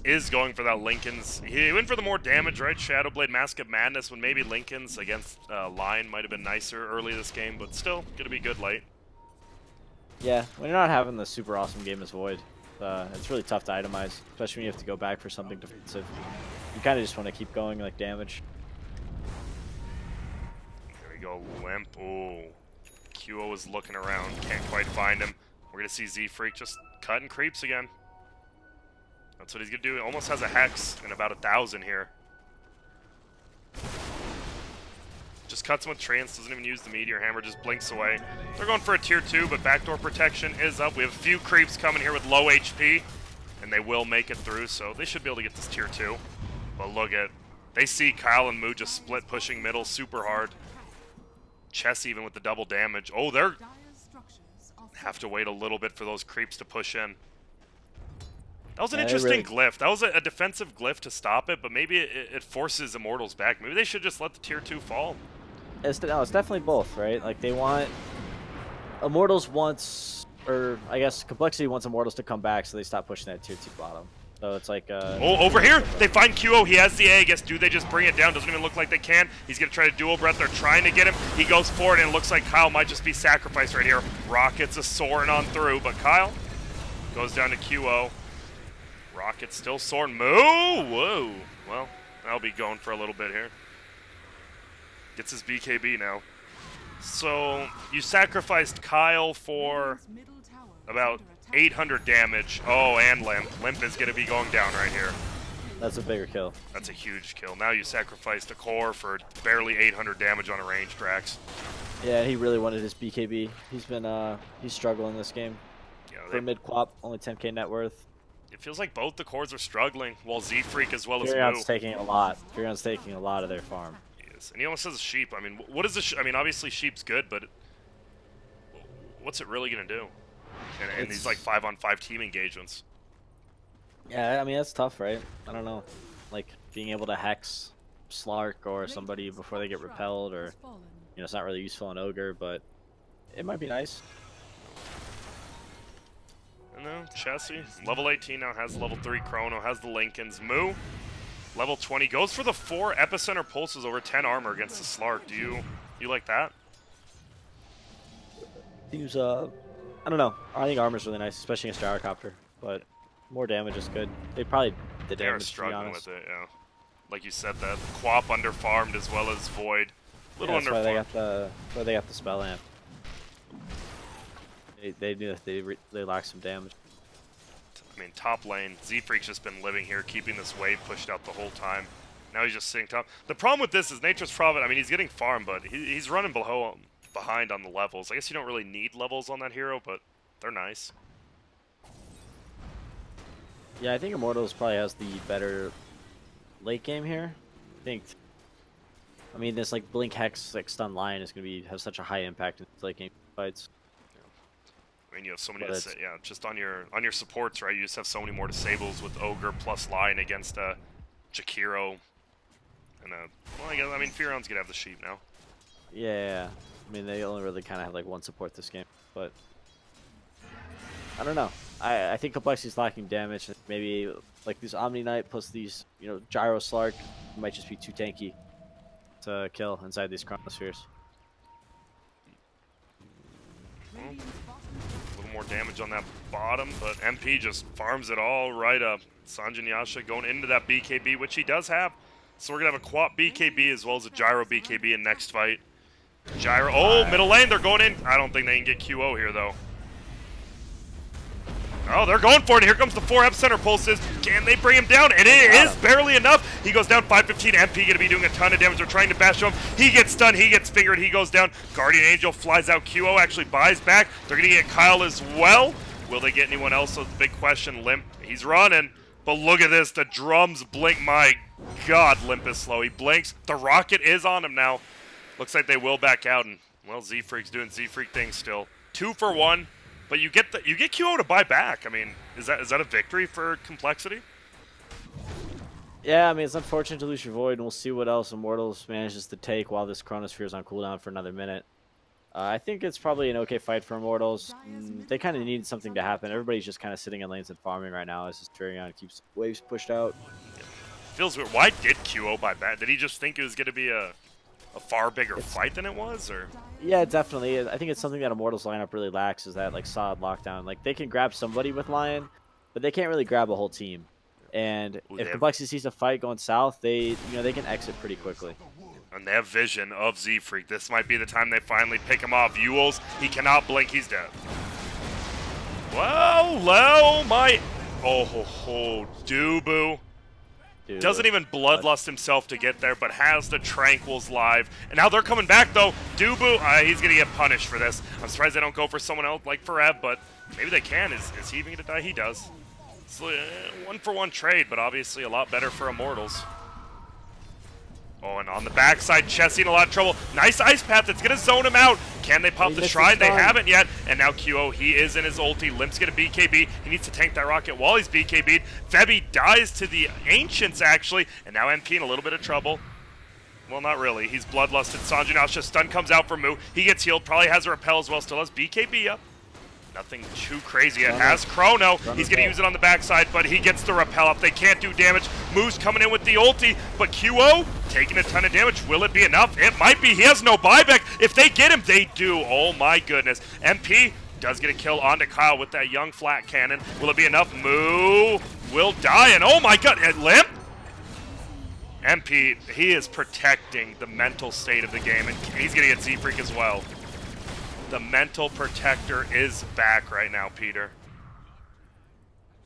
is going for that Linken's. He went for the more damage, right? Shadowblade, Mask of Madness, when maybe Linken's against Lion might have been nicer early this game, but still, gonna be good late. Yeah, when you're not having the super awesome game as Void, it's really tough to itemize, especially when you have to go back for something defensive. You kind of just want to keep going, like, damage. There we go, Limp. Ooh. QO is looking around, can't quite find him. We're gonna see Z-Freak just cutting creeps again. That's what he's gonna do. He almost has a Hex and about 1,000 here. Just cuts him with Trance, doesn't even use the Meteor Hammer, just blinks away. They're going for a tier 2, but backdoor protection is up. We have a few creeps coming here with low HP, and they will make it through, so they should be able to get this tier 2. But look at, they see Kyle and Moo just split pushing middle super hard. Chess even with the double damage. Oh, they're have to wait a little bit for those creeps to push in. That was an interesting glyph. That was a defensive glyph to stop it, but maybe it forces Immortals back. Maybe they should just let the tier 2 fall. It's definitely both, right? Like, they want... Immortals wants... Or, I guess, Complexity wants Immortals to come back, so they stop pushing that tier 2 bottom. So it's like... oh, over here! They find QO. He has the Aegis. Do they just bring it down? Doesn't even look like they can. He's going to try to dual breath. They're trying to get him. He goes for it, and it looks like Kyle might just be sacrificed right here. Rocket's a soaring on through, but Kyle goes down to QO. Rocket still soaring. Moo! Whoa. Well, that'll be going for a little bit here. Gets his BKB now. So, you sacrificed Kyle for about 800 damage. Oh, and Limp. Limp is going to be going down right here. That's a bigger kill. That's a huge kill. Now you sacrificed a core for barely 800 damage on a range, Drax. Yeah, he really wanted his BKB. He's been, he's struggling this game. Yeah, for mid-quap, only 10k net worth. It feels like both the cores are struggling, while Z-Freak as well as Furion's taking a lot. Furion's taking a lot of their farm. He is. And he almost has a sheep. I mean, what is the I mean, obviously sheep's good, but what's it really going to do? And these, like, 5-on-5 team engagements. Yeah, I mean, that's tough, right? I don't know. Like, being able to hex Slark or somebody before they get repelled, or, you know, it's not really useful on Ogre, but it might be nice. And then Chessie, level 18 now, has level 3 Chrono, has the Linken's. Moo, level 20, goes for the 4 Epicenter Pulses over 10 armor against the Slark. Do you like that? Use, I don't know. I think armor's really nice, especially against Gyrocopter, but more damage is good. They probably the damage. They are struggling with it, yeah. Like you said, that Quap underfarmed as well as Void. Little underfarmed. Why they got the spell amp. They lack some damage. I mean, top lane, Z-Freak's just been living here, keeping this wave pushed out the whole time. Now he's just sitting top. The problem with this is Nature's Prophet, I mean, he's getting farmed, but he's running behind on the levels. I guess you don't really need levels on that hero, but they're nice. Yeah, I think Immortals probably has the better late game here. I mean, this, like, Blink Hex, like, stun Lion is going to have such a high impact in late game fights. I mean, you have so many, yeah, just on your supports, right? You just have so many more disables with Ogre plus Lion against Jakiro. And, well, I mean, Furion's going to have the sheep now. Yeah, I mean, they only really kind of have, like, one support this game, but... I don't know. I think Complexity's lacking damage. Maybe like this Omni Knight plus these, Gyro Slark might just be too tanky to kill inside these Chronospheres. Well, a little more damage on that bottom, but MP just farms it all right up. Sanjin Yasha going into that BKB, which he does have. So we're going to have a Quap BKB as well as a Gyro BKB in next fight. Gyro, oh, middle lane, they're going in. I don't think they can get QO here, though. Oh, they're going for it. Here comes the 4 epicenter pulses. Can they bring him down? And it is barely enough. He goes down 515. MP going to be doing a ton of damage. They're trying to bash him. He gets stunned. He gets fingered. He goes down. Guardian Angel flies out. QO actually buys back. They're going to get coL as well. Will they get anyone else? So the big question. Limp, he's running. But look at this. The drums blink. My God, Limp is slow. He blinks. The rocket is on him now. Looks like they will back out. And, well, Z-Freak's doing Z-Freak things still. 2 for 1. But you get QO to buy back. I mean, is that a victory for Complexity? Yeah, I mean, it's unfortunate to lose your Void, and we'll see what else Immortals manages to take while this Chronosphere is on cooldown for another minute. I think it's probably an okay fight for Immortals. They kind of need something to happen. Everybody's just kind of sitting in lanes and farming right now as this Furion keeps waves pushed out. Feels weird. Why did QO buy back? Did he just think it was going to be a far bigger fight than it was, or? Yeah, definitely. I think it's something that Immortals lineup really lacks, is that like solid lockdown. Like they can grab somebody with Lion, but they can't really grab a whole team. And if Complexity sees a fight going south, they can exit pretty quickly. And they have vision of Z-Freak. This might be the time they finally pick him off. Yules, he cannot blink. He's dead. Well, my... Oh, Dubu. Doesn't even bloodlust himself to get there, but has the Tranquils live. And now they're coming back, though. Dubu, he's going to get punished for this. I'm surprised they don't go for someone else like Fereb, but maybe they can. Is he even going to die? He does. It's a 1-for-1 trade, but obviously a lot better for Immortals. Oh, and on the backside, Chessie in a lot of trouble. Nice Ice Path. It's going to zone him out. Can they pop the Shrine? They haven't yet. And now QO, he is in his ulti. Limp's going to BKB. He needs to tank that rocket while he's BKB'd. Febby dies to the Ancients, actually. And now MP in a little bit of trouble. Well, not really. He's bloodlusted. Sanjin Yasha stun comes out for Mu. He gets healed. Probably has a repel as well. Still has BKB up. Nothing too crazy. It has Chrono. He's going to use it on the backside, but he gets the repel up. They can't do damage. Mu's coming in with the ulti, but QO taking a ton of damage. Will it be enough? It might be. He has no buyback. If they get him, they do. Oh my goodness. MP does get a kill onto coL with that young flat cannon. Will it be enough? Mu will die, and oh my god, and Limp? MP, he is protecting the mental state of the game, and he's going to get Z-Freak as well. The mental protector is back right now, Peter.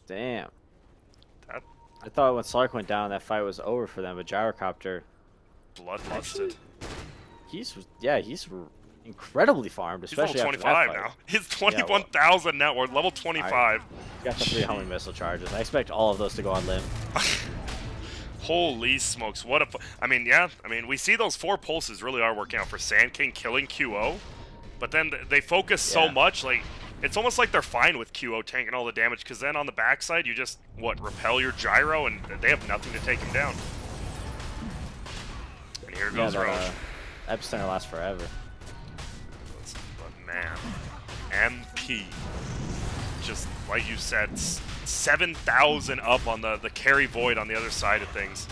Damn. I thought when Slark went down, that fight was over for them, but Gyrocopter... Bloodlusted. He's incredibly farmed, especially he's level 25 now. He's 21,000 net worth, level 25. He's got the 3 homing missile charges. I expect all of those to go on Limb. Holy smokes, what a... I mean, we see those 4 pulses really are working out for Sand King killing QO. But then they focus so much, like, it's almost like they're fine with QO tanking all the damage, because then on the backside, you just, repel your Gyro, and they have nothing to take him down. And here goes Roche. Epicenter lasts forever. But man, MP, just like you said, 7,000 up on the carry Void on the other side of things.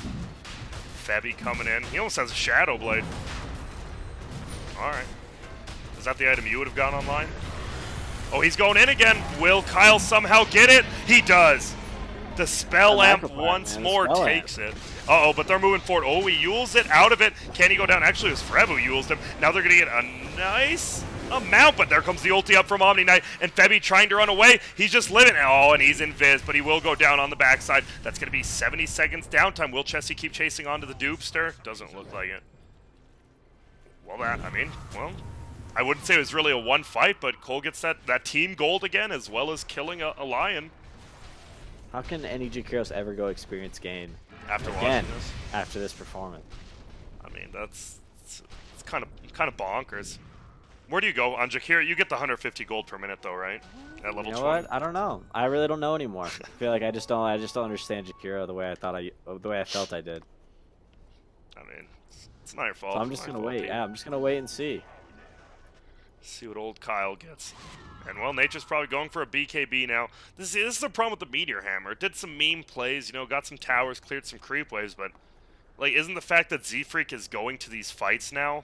Febby coming in. He almost has a Shadow Blade. Alright. Is that the item you would have gone online? Oh, he's going in again. Will coL somehow get it? He does. The Spell Amp once more takes it. Uh-oh, but they're moving forward. Oh, he Yules it out of it. Can he go down? Actually, it was Fereb who Yulesed him. Now they're going to get a nice amount, but there comes the ulti up from Omni Knight, and Febby trying to run away. He's just living. Oh, and he's invis, but he will go down on the backside. That's going to be 70 seconds downtime. Will Chessie keep chasing onto the Doobster? Doesn't look like it. Well, I wouldn't say it was really a one fight, but coL gets that team gold again, as well as killing a Lion. How can any Jakiros ever go experience gain after watching this? After this performance? I mean, it's kind of bonkers. Where do you go on Jakiro? You get the 150 gold per minute, though, right? At level 20. What? I don't know. I really don't know anymore. I feel like I just don't understand Jakiro the way I felt I did. I mean, it's not your fault. So I'm just gonna wait. Yeah, I'm just gonna wait and see. See what old coL gets. And, well, Nature's probably going for a BKB now. This is the problem with the Meteor Hammer. It did some meme plays, you know, got some towers, cleared some creep waves, but, like, isn't the fact that Z-Freak is going to these fights now,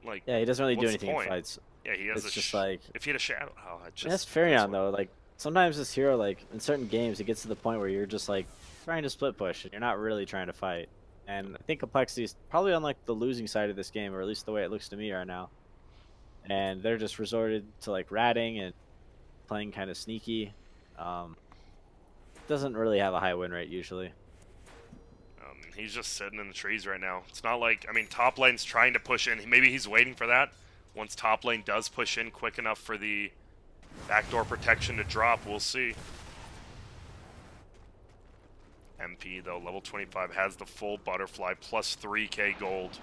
like, Yeah, he doesn't really do what's the anything in point? fights. Yeah, he has It's just like... If he had a shadow... Oh, it just... That's Furion, though. Like, sometimes this hero, like, in certain games, it gets to the point where you're just, like, trying to split push, and you're not really trying to fight. And I think Complexity is probably on, like, the losing side of this game, or at least the way it looks to me right now. And they're just resorted to, like, ratting and playing kind of sneaky. Doesn't really have a high win rate, usually. He's just sitting in the trees right now. It's not like... I mean, top lane's trying to push in. Maybe he's waiting for that. Once top lane does push in quick enough for the backdoor protection to drop, we'll see. MP, though, level 25, has the full butterfly, plus 3k gold.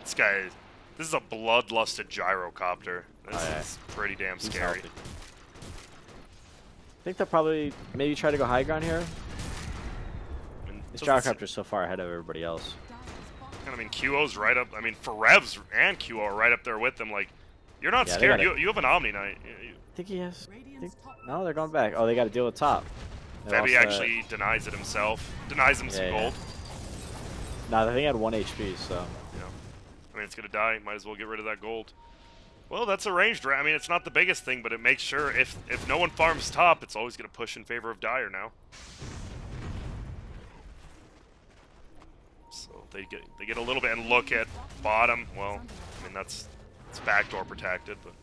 This is a bloodlusted gyrocopter. This is pretty damn scary. I think they'll probably maybe try to go high ground here. This gyrocopter's so far ahead of everybody else. And I mean, QO's right up. I mean, Forev's and QO are right up there with them. Like, you're not scared. You have an Omni Knight. I think he has. No, they're going back. Oh, they got to deal with top. Febby actually denies it himself. Denies him some gold. No, I think he had 1 HP, so. Yeah. I mean, it's going to die. Might as well get rid of that gold. Well, that's a ranged. I mean, it's not the biggest thing, but it makes sure if no one farms top, it's always going to push in favor of Dire now. So they get a little bit and look at bottom. Well, I mean it's backdoor protected, but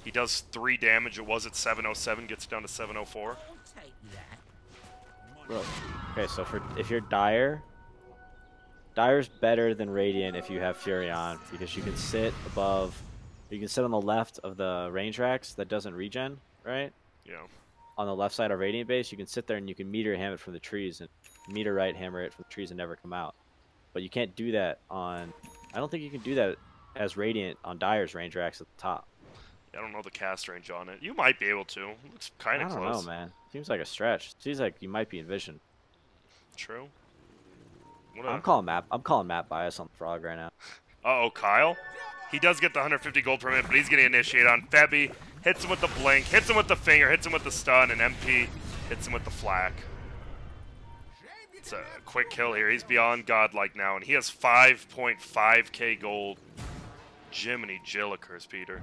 he does 3 damage. It was at 707, gets down to 704. Well, okay, so if you're Dire's better than Radiant if you have Furion, because you can sit above, you can sit on the left of the range racks that doesn't regen, right? Yeah. On the left side of Radiant base, you can sit there and you can meter hammer it from the trees and meter right hammer it from the trees and never come out. But you can't do that on... I don't think you can do that as Radiant on Dire's range racks at the top. I don't know the cast range on it. You might be able to. It looks kind of close. I don't know, man. Seems like a stretch. Seems like you might be in vision. True. I'm calling map bias on the Frog right now. Uh-oh, coL? He does get the 150 gold per minute, but he's going to initiate on Febby. Hits him with the blink, hits him with the finger, hits him with the stun, and MP hits him with the flak. It's a quick kill here. He's beyond godlike now, and he has 5.5k gold. Jiminy Jillikers, Peter.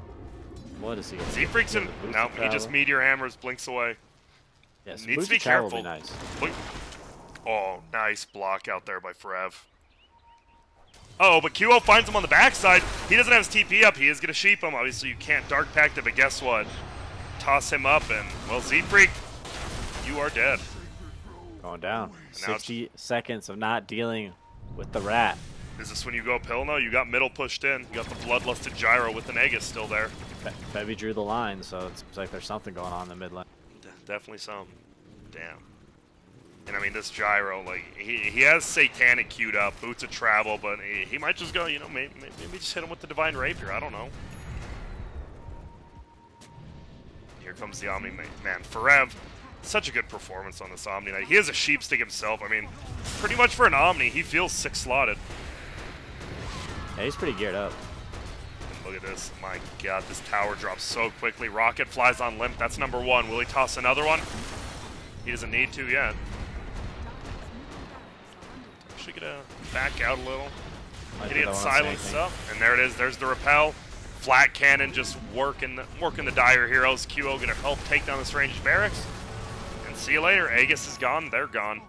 What is he? Z-Freak's in. No, he just meteor hammers, blinks away. Yes, needs to be careful. Nice. Oh, nice block out there by Forev. Oh, but QO finds him on the backside. He doesn't have his TP up. He is going to sheep him. Obviously, you can't Dark Pact it, but guess what? Toss him up, and, well, Z-Freak, you are dead. Going down. 60 seconds of not dealing with the rat. Is this when you go pill now? You got middle pushed in. You got the bloodlusted gyro with the Aegis still there. Febby drew the line, so it seems like there's something going on in the mid lane. Definitely some. Damn. And I mean, this gyro, like, he has Satanic queued up, Boots of Travel, but he might just go, you know, maybe just hit him with the Divine Rapier. I don't know. Here comes the Omni Man. Forev, such a good performance on this Omni Knight. He has a sheepstick himself. I mean, pretty much for an Omni, he feels 6-slotted. Yeah, he's pretty geared up. And look at this. My God, this tower drops so quickly. Rocket flies on limp. That's number 1. Will he toss another one? He doesn't need to yet. Actually gonna back out a little. Idiot silence up. And there it is. There's the repel. Flat cannon just working the Dire heroes. QO gonna help take down this ranged barracks. And see you later. Aegis is gone. They're gone.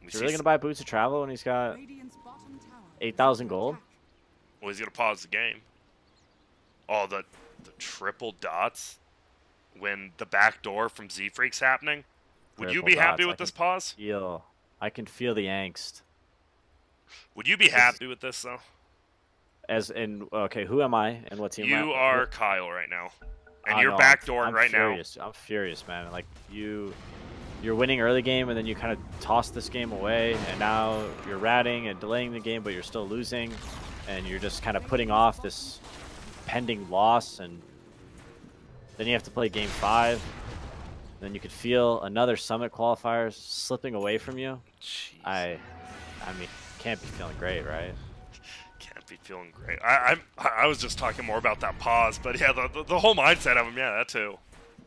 Is he really gonna buy Boots of Travel when he's got 8,000 gold? Well, he's gonna pause the game. Oh, the triple dots when the back door from Z-Freak's happening. Would you be happy with this pause? I can feel the angst. Would you be happy with this though? As in, okay, who am I and what team am I? You are coL right now, and you're backdooring right now. I'm furious, man. Like you're winning early game, and then you kind of toss this game away, and now you're ratting and delaying the game, but you're still losing, and you're just kind of putting off this pending loss, and then you have to play game 5. Then you could feel another Summit qualifier slipping away from you. Jeez. I mean, can't be feeling great, right? Can't Be feeling great. I was just talking more about that pause, but yeah, the whole mindset of him, yeah, that too.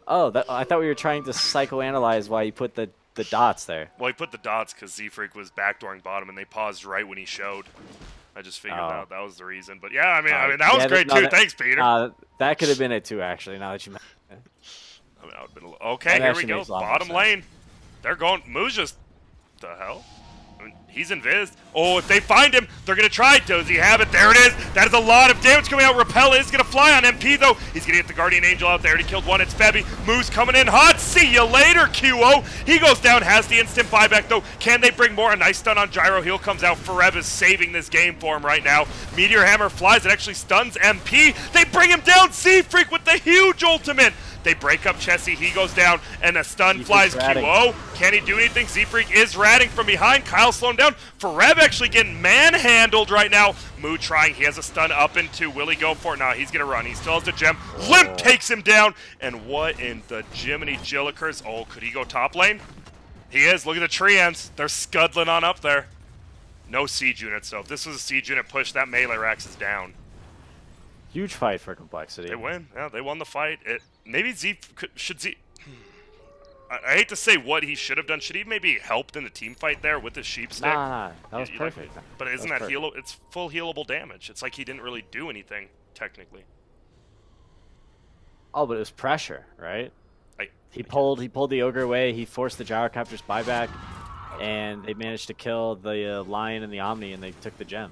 Oh, I thought we were trying to psychoanalyze why you put the dots there. Well, he put the dots because Z-Freak was backdooring bottom, and they paused right when he showed. I just figured out that was the reason. But yeah, I mean that was great too. Thanks, Peter. That could have been it too, actually. Now that you mentioned it. I mean, that would have been okay. Here we go. Bottom lane. They're going. Moo's just the hell. I mean, he's invis. Oh, if they find him, they're going to try. Does he have it? There it is. That is a lot of damage coming out. Repel is going to fly on MP, though. He's going to get the Guardian Angel out there. He killed one. It's Febby. Moo's coming in hot. See you later, QO. He goes down, has the instant buyback, though. Can they bring more? A nice stun on Gyro. Heal comes out. Forev is saving this game for him right now. Meteor Hammer flies. It actually stuns MP. They bring him down. Z-Freak with the huge ultimate. They break up Chessie, he goes down, and a stun flies QO. Can he do anything? Z-Freak is ratting from behind. Kyle slowing down. Forev actually getting manhandled right now. Moo trying, he has a stun up into. Will he go for it? No, he's going to run. He still has the gem. Limp takes him down. And what in the Jiminy Jillikers? Oh, could he go top lane? He is. Look at the Treants. They're scuddling on up there. No siege units, so if this was a siege unit push, that melee Rax is down. Huge fight for Complexity. They win. Yeah, they won the fight. Maybe should Z. I hate to say what he should have done. Should he maybe helped in the team fight there with the sheep stick? Nah, that was perfect. But isn't that heal? It's full healable damage. It's like he didn't really do anything technically. Oh, but it was pressure, right? He pulled the ogre away. He forced the gyrocopter's buyback, and they managed to kill the lion and the omni, and they took the gem.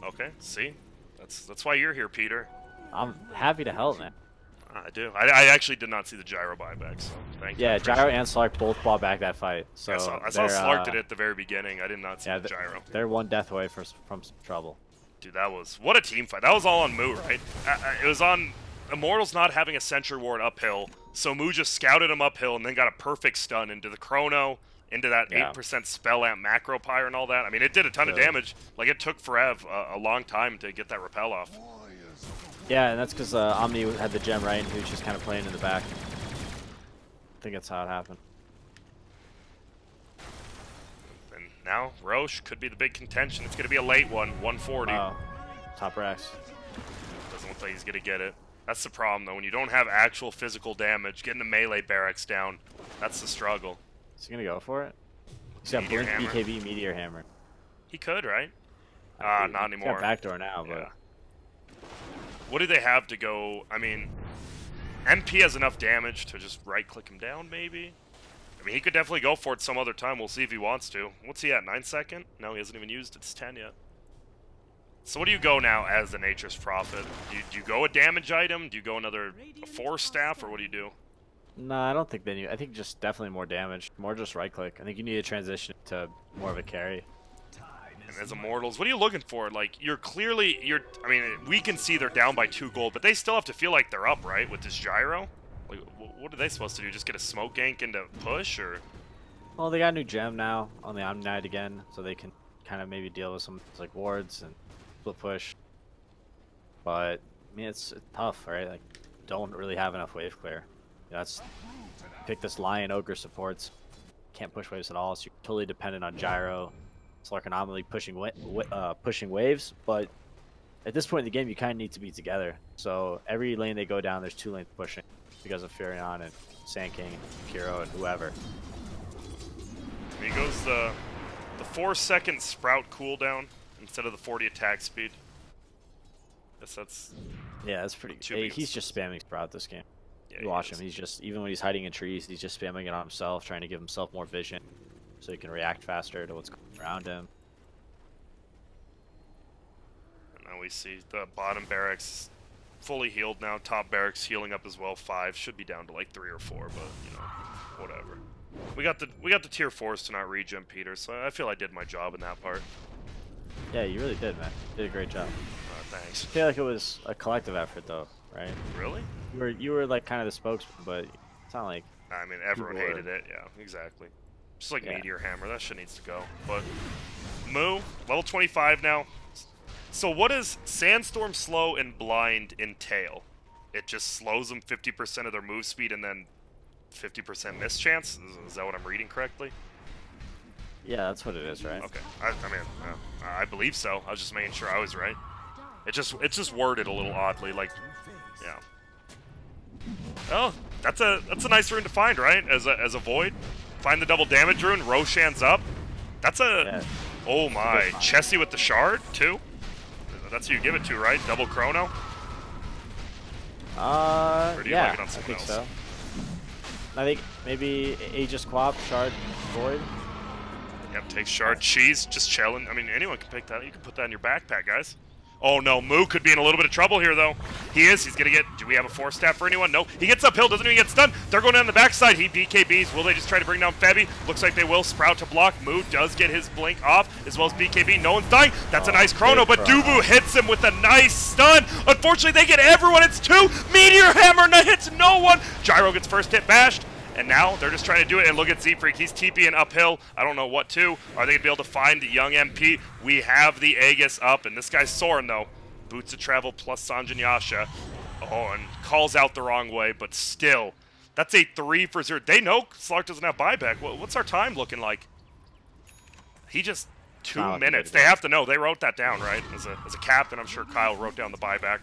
Okay, see, that's why you're here, Peter. I'm happy to help, man. I do. I actually did not see the gyro buyback, so thank you. Yeah, Gyro and Slark both bought back that fight. So I saw Slark did it at the very beginning. I did not see the gyro. They're one death away from some trouble. Dude, what a team fight. That was all on Moo, right? It was on Immortals not having a Sentry Ward uphill, so Moo just scouted him uphill and then got a perfect stun into the Chrono, into that 8% spell amp macro pyre and all that. I mean, it did a ton of damage. Like, it took Forev a long time to get that repel off. Yeah, and that's because Omni had the gem, right? And he was just kind of playing in the back. I think that's how it happened. And now, Roche could be the big contention. It's going to be a late one, 140. Top Rax. Doesn't look like he's going to get it. That's the problem, though. When you don't have actual physical damage, getting the melee barracks down, that's the struggle. Is he going to go for it? He's got Blink, BKB, Meteor Hammer. He could, right? Not anymore. He's got backdoor now, but... Yeah. What do they have to go? I mean, MP has enough damage to just right-click him down, maybe? I mean, he could definitely go for it some other time. We'll see if he wants to. What's he at, 9 second? No, he hasn't even used its 10 yet. So what do you go now as the Nature's Prophet? Do you go a damage item? Do you go a Force Staff, or what do you do? No, I don't think they need. I think just definitely more damage. More just right-click. I think you need to transition to more of a carry. And as Immortals, what are you looking for? Like, I mean, we can see they're down by 2 gold, but they still have to feel like they're up, right, with this gyro? Like, what are they supposed to do? Just get a smoke gank into push, or? Well, they got a new gem now on the Omni Knight again, so they can kind of maybe deal with some like wards and split push. But I mean, it's tough, right? Like, don't really have enough wave clear. That's pick this lion ogre supports. Can't push waves at all, so you're totally dependent on gyro. Slark anomaly pushing waves, but at this point in the game, you kind of need to be together. So every lane they go down, there's 2 lanes pushing because of Furion and Sand King, and Kiro, and whoever. He goes the 4-second sprout cooldown instead of the 40 attack speed. Guess that's that's pretty good. He's just spamming sprout this game. Yeah, you watch him. He's just, even when he's hiding in trees, he's just spamming it on himself, trying to give himself more vision, so he can react faster to what's going around him. And now we see the bottom barracks fully healed now. Top barracks healing up as well. 5 should be down to like 3 or 4, but you know, whatever. We got the tier 4s to not regen, Peter. So I feel I did my job in that part. Yeah, you really did, man. You did a great job. Thanks. I feel like it was a collective effort, though, right? Really? You were like kind of the spokesman, but it's not like. I mean, everyone hated it. Yeah, exactly. Just like Meteor Hammer, that shit needs to go. But Moo, level 25 now. So what does Sandstorm, Slow, and Blind entail? It just slows them 50% of their move speed and then 50% miss chance? Is that what I'm reading correctly? Yeah, that's what it is, right? Okay. I mean, I believe so. I was just making sure I was right. It's just worded a little oddly, like, yeah. Oh, that's a nice rune to find, right? As a void, find the double damage rune. Roshan's up. That's a oh my, Chessie with the shard too. That's who you give it to, right? Double chrono. Or do you like it on I someone think else? so. I think maybe Aegis Quap, Shard, Void. Yep, take shard. Cheese, just chilling. I mean, anyone can pick that. You can put that in your backpack, guys. Oh no, Moo could be in a little bit of trouble here, though. He is. He's gonna get. Do we have a 4-stat for anyone? No. He gets uphill. Doesn't even get stunned. They're going down the backside. He BKBs. Will they just try to bring down Febby? Looks like they will. Sprout to block. Moo does get his blink off, as well as BKB. No one's dying. That's a nice chrono, but Dubu hits him with a nice stun. Unfortunately, they get everyone. It's 2. Meteor Hammer hits no one. Gyro gets first hit bashed. And now they're just trying to do it, and look at Z-Freak. He's TPing uphill. I don't know what to. Are they going to be able to find the young MP? We have the Aegis up, and this guy's soaring, though. Boots of Travel plus Sanjin Yasha. Oh, and calls out the wrong way, but still. That's a 3 for 0. They know Slark doesn't have buyback. What's our time looking like? He just 2 minutes. They have to know. They wrote that down, right? As a captain, I'm sure Kyle wrote down the buyback.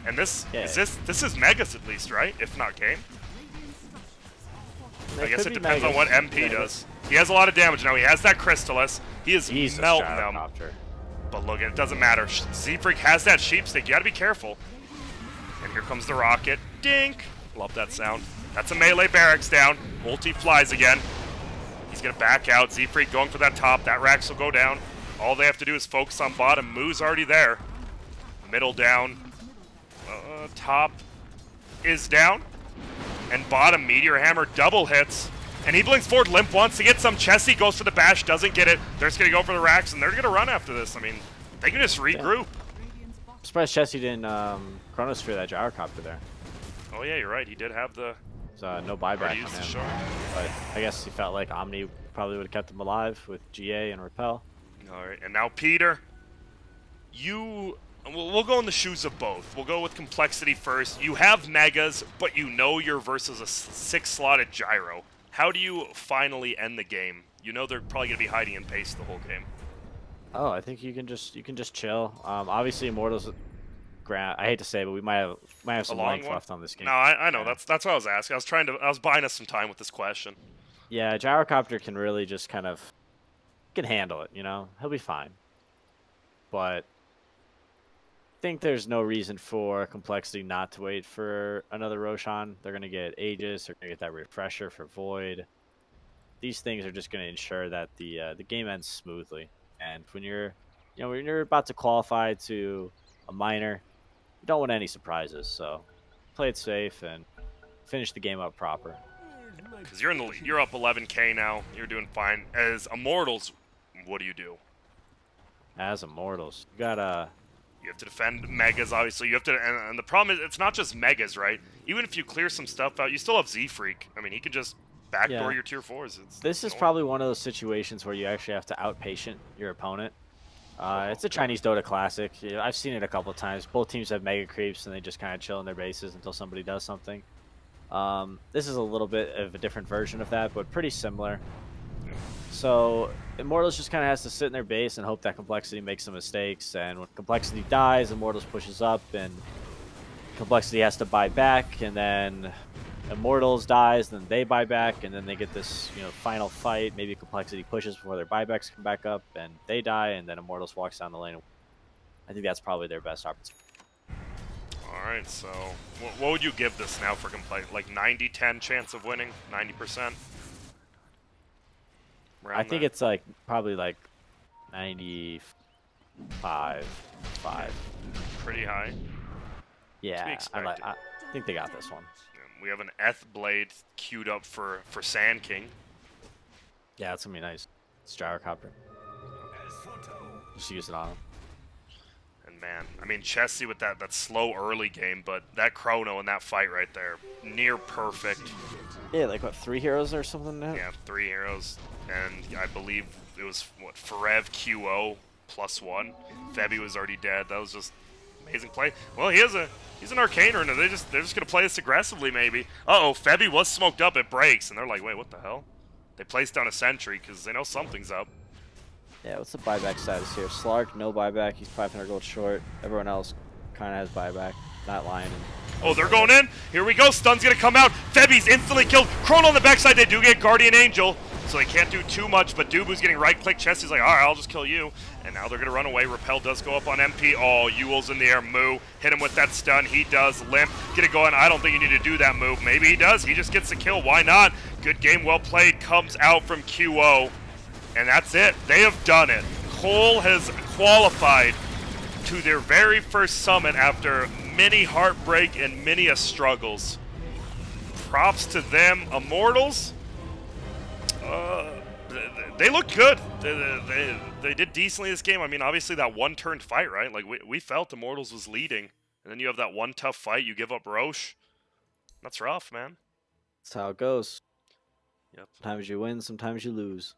And this is Megas at least, right? If not game. I guess it depends on what MP does. He has a lot of damage now. He has that Crystallis. He is melting them. But look, it doesn't matter. Z-Freak has that sheepstick. You gotta be careful. And here comes the rocket. Dink! Love that sound. That's a melee barracks down. Ulti flies again. He's gonna back out. Z-Freak going for that top. That Rax will go down. All they have to do is focus on bottom. Moo's already there. Middle down. Top is down. And bottom, Meteor Hammer double hits. And he blinks forward. Limp wants to get some. Chessie goes for the bash, doesn't get it. They're just going to go for the racks, and they're going to run after this. I mean, they can just regroup. I'm surprised Chessie didn't Chronosphere that Gyrocopter there. Oh, yeah, you're right. He did have the... no buyback on him. But I guess he felt like Omni probably would have kept him alive with GA and Repel. All right, and now Peter, we'll go in the shoes of both. We'll go with complexity first. You have Megas, but you know you're versus a 6-slotted Gyro. How do you finally end the game? You know they're probably going to be hiding in pace the whole game. Oh, I think you can just chill. Obviously, Immortals. I hate to say, but we might have some length left on this game. No, I know. That's what I was asking. I was buying us some time with this question. Yeah, Gyrocopter can really just kind of can handle it. You know, he'll be fine. But I think there's no reason for Complexity not to wait for another Roshan. They're going to get Aegis. They're going to get that refresher for Void. These things are just going to ensure that the game ends smoothly. And when you're about to qualify to a minor, you don't want any surprises. So play it safe and finish the game up proper. Because you're up 11K now. You're doing fine. As Immortals, what do you do? As Immortals, you got You have to defend Megas, obviously. You have to, and the problem is, it's not just Megas, right? Even if you clear some stuff out, you still have Z-Freak. I mean, he can just backdoor your tier 4s. This is probably one of those situations where you actually have to outpatient your opponent. It's a Chinese Dota classic. I've seen it a couple of times. Both teams have mega creeps, and they just kind of chill in their bases until somebody does something. This is a little bit of a different version of that, but pretty similar. So Immortals just kind of has to sit in their base and hope that Complexity makes some mistakes. And when Complexity dies, Immortals pushes up, and Complexity has to buy back. And then Immortals dies, then they buy back, and then they get this final fight. Maybe Complexity pushes before their buybacks come back up, and they die, and then Immortals walks down the lane. I think that's probably their best opportunity. All right, so what would you give this now for Complexity? Like 90-10 chance of winning? 90%? I think it's probably 95-5. Pretty high. Yeah, I think they got this one. We have an Eth Blade queued up for Sand King. Yeah, it's gonna be nice. It's Gyrocopter. Just use it on him. And man, I mean Chessie with that slow early game, but that chrono in that fight right there, near perfect. Yeah, like what, 3 heroes or something now? Yeah, 3 heroes. And I believe it was, Forev QO +1. Febby was already dead. That was just amazing play. Well, he's an Arcane Rune. They're just going to play this aggressively, maybe. Uh-oh, Febby was smoked up. It breaks. And they're like, wait, what the hell? They placed down a sentry because they know something's up. Yeah, what's the buyback status here? Slark, no buyback. He's 500 gold short. Everyone else kind of has buyback. Not lying. Oh, they're going in. Here we go. Stun's going to come out. Febi's instantly killed. Chrono on the backside. They do get Guardian Angel, so they can't do too much, but Dubu's getting right-click. Chesty's like, all right, I'll just kill you. And now they're going to run away. Repel does go up on MP. Oh, Ewell's in the air. Moo. Hit him with that stun. He does. Limp. Get it going. I don't think you need to do that move. Maybe he does. He just gets the kill. Why not? Good game. Well played. Comes out from QO. And that's it. They have done it. coL has qualified to their very first summit after many heartbreak and many struggles. Props to them. Immortals, they looked good. They did decently this game. I mean, obviously that one-turned fight, right? Like, we felt Immortals was leading. And then you have that one tough fight. You give up Roche. That's rough, man. That's how it goes. Yep. Sometimes you win, sometimes you lose.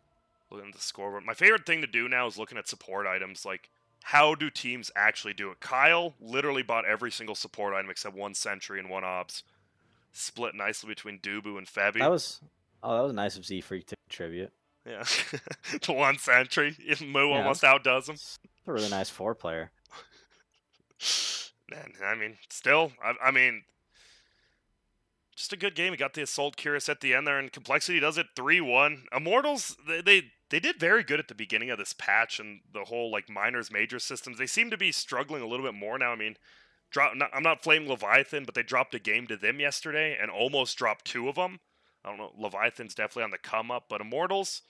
Looking at the scoreboard. My favorite thing to do now is looking at support items. Like, how do teams actually do it? Kyle literally bought every single support item except one Sentry and one Obs. Split nicely between Dubu and Febi. That was nice of Z-Freak to contribute. Yeah. The one Sentry. Moo almost outdoes him. It's a really nice 4-player. Man, I mean, still, I mean, just a good game. He got the Assault Curious at the end there, and Complexity does it 3-1. Immortals, they did very good at the beginning of this patch and the whole, like, minors major systems. They seem to be struggling a little bit more now. I mean, I'm not flaming Leviathan, but they dropped a game to them yesterday and almost dropped 2 of them. I don't know. Leviathan's definitely on the come up, but Immortals,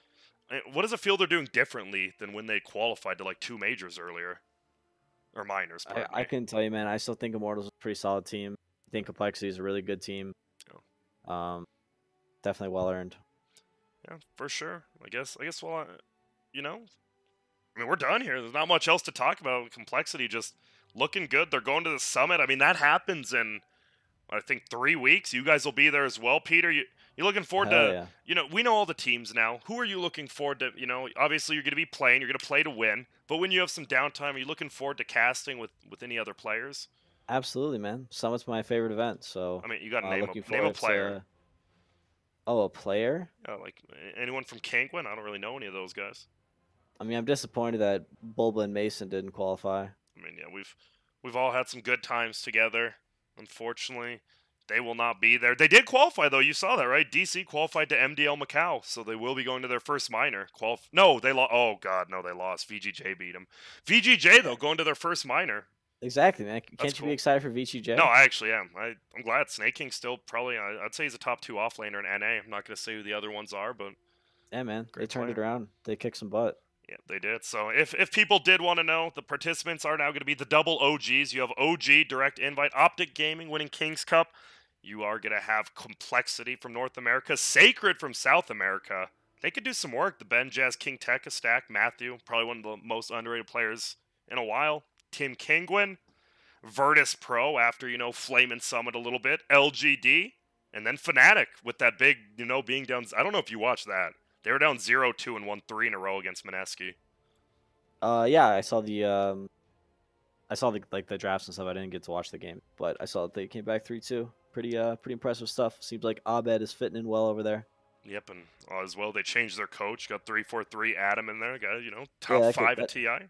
what does it feel they're doing differently than when they qualified to, like, 2 majors earlier? Or minors, I couldn't tell you, man. I still think Immortals is a pretty solid team. I think Complexity is a really good team. Definitely well earned. Yeah, for sure. I guess. Well, you know, I mean, we're done here. There's not much else to talk about. Complexity just looking good. They're going to the summit. I mean, that happens in, I think, 3 weeks. You guys will be there as well, Peter. You looking forward to? Yeah. You know, we know all the teams now. Who are you looking forward to? You know, obviously you're going to be playing. You're going to play to win. But when you have some downtime, are you looking forward to casting with any other players? Absolutely, man. Summit's my favorite event. So I mean, you got to name a player. Oh, a player? Like anyone from Kanquin? I don't really know any of those guys. I mean, I'm disappointed that Bulba and Mason didn't qualify. I mean, yeah, we've all had some good times together. Unfortunately, they will not be there. They did qualify, though. You saw that, right? DC qualified to MDL Macau, so they will be going to their first minor. No, they lost. Oh, God, no, they lost. VGJ beat them. VGJ, though, going to their first minor. Exactly, man. Can't you be excited for VGJ? No, I actually am. I'm glad. Snake King's still probably, I'd say he's a top 2 offlaner in NA. I'm not going to say who the other ones are, but... Yeah, man. They turned it around. They kicked some butt. Yeah, they did. So if people did want to know, the participants are now going to be the double OGs. You have OG, Direct Invite, Optic Gaming winning King's Cup. You are going to have Complexity from North America, Sacred from South America. They could do some work. The Ben Jazz King Tekka stack, Matthew, probably one of the most underrated players in a while. Tim Kingwin, Virtus Pro after, Flame and Summit a little bit, LGD, and then Fnatic with that big, being down. I don't know if you watched that. They were down 0-2 and won 3 in a row against Mineski. Yeah, I saw the the drafts and stuff. I didn't get to watch the game, but I saw that they came back 3-2. Pretty impressive stuff. Seems like Abed is fitting in well over there. Yep, and as well, they changed their coach. Got 3-4-3 Adam in there. Got top 5 at TI.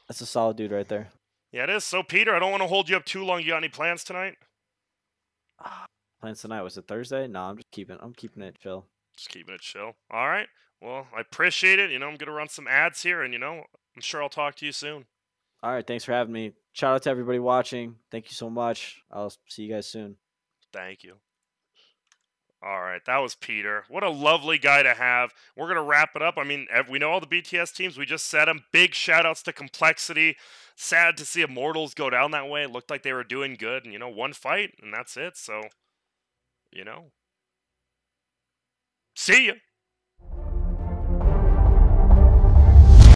That's a solid dude right there. Yeah, it is. So Peter, I don't want to hold you up too long. You got any plans tonight? Plans tonight? Was it Thursday? No, I'm keeping it chill. Just keeping it chill. All right. Well, I appreciate it. I'm gonna run some ads here, and I'm sure I'll talk to you soon. All right. Thanks for having me. Shout out to everybody watching. Thank you so much. I'll see you guys soon. Thank you. All right, that was Peter. What a lovely guy to have. We're going to wrap it up. I mean, we know all the BTS teams. We just said them. Big shout-outs to Complexity. Sad to see Immortals go down that way. It looked like they were doing good. And, one fight, and that's it. So, see ya.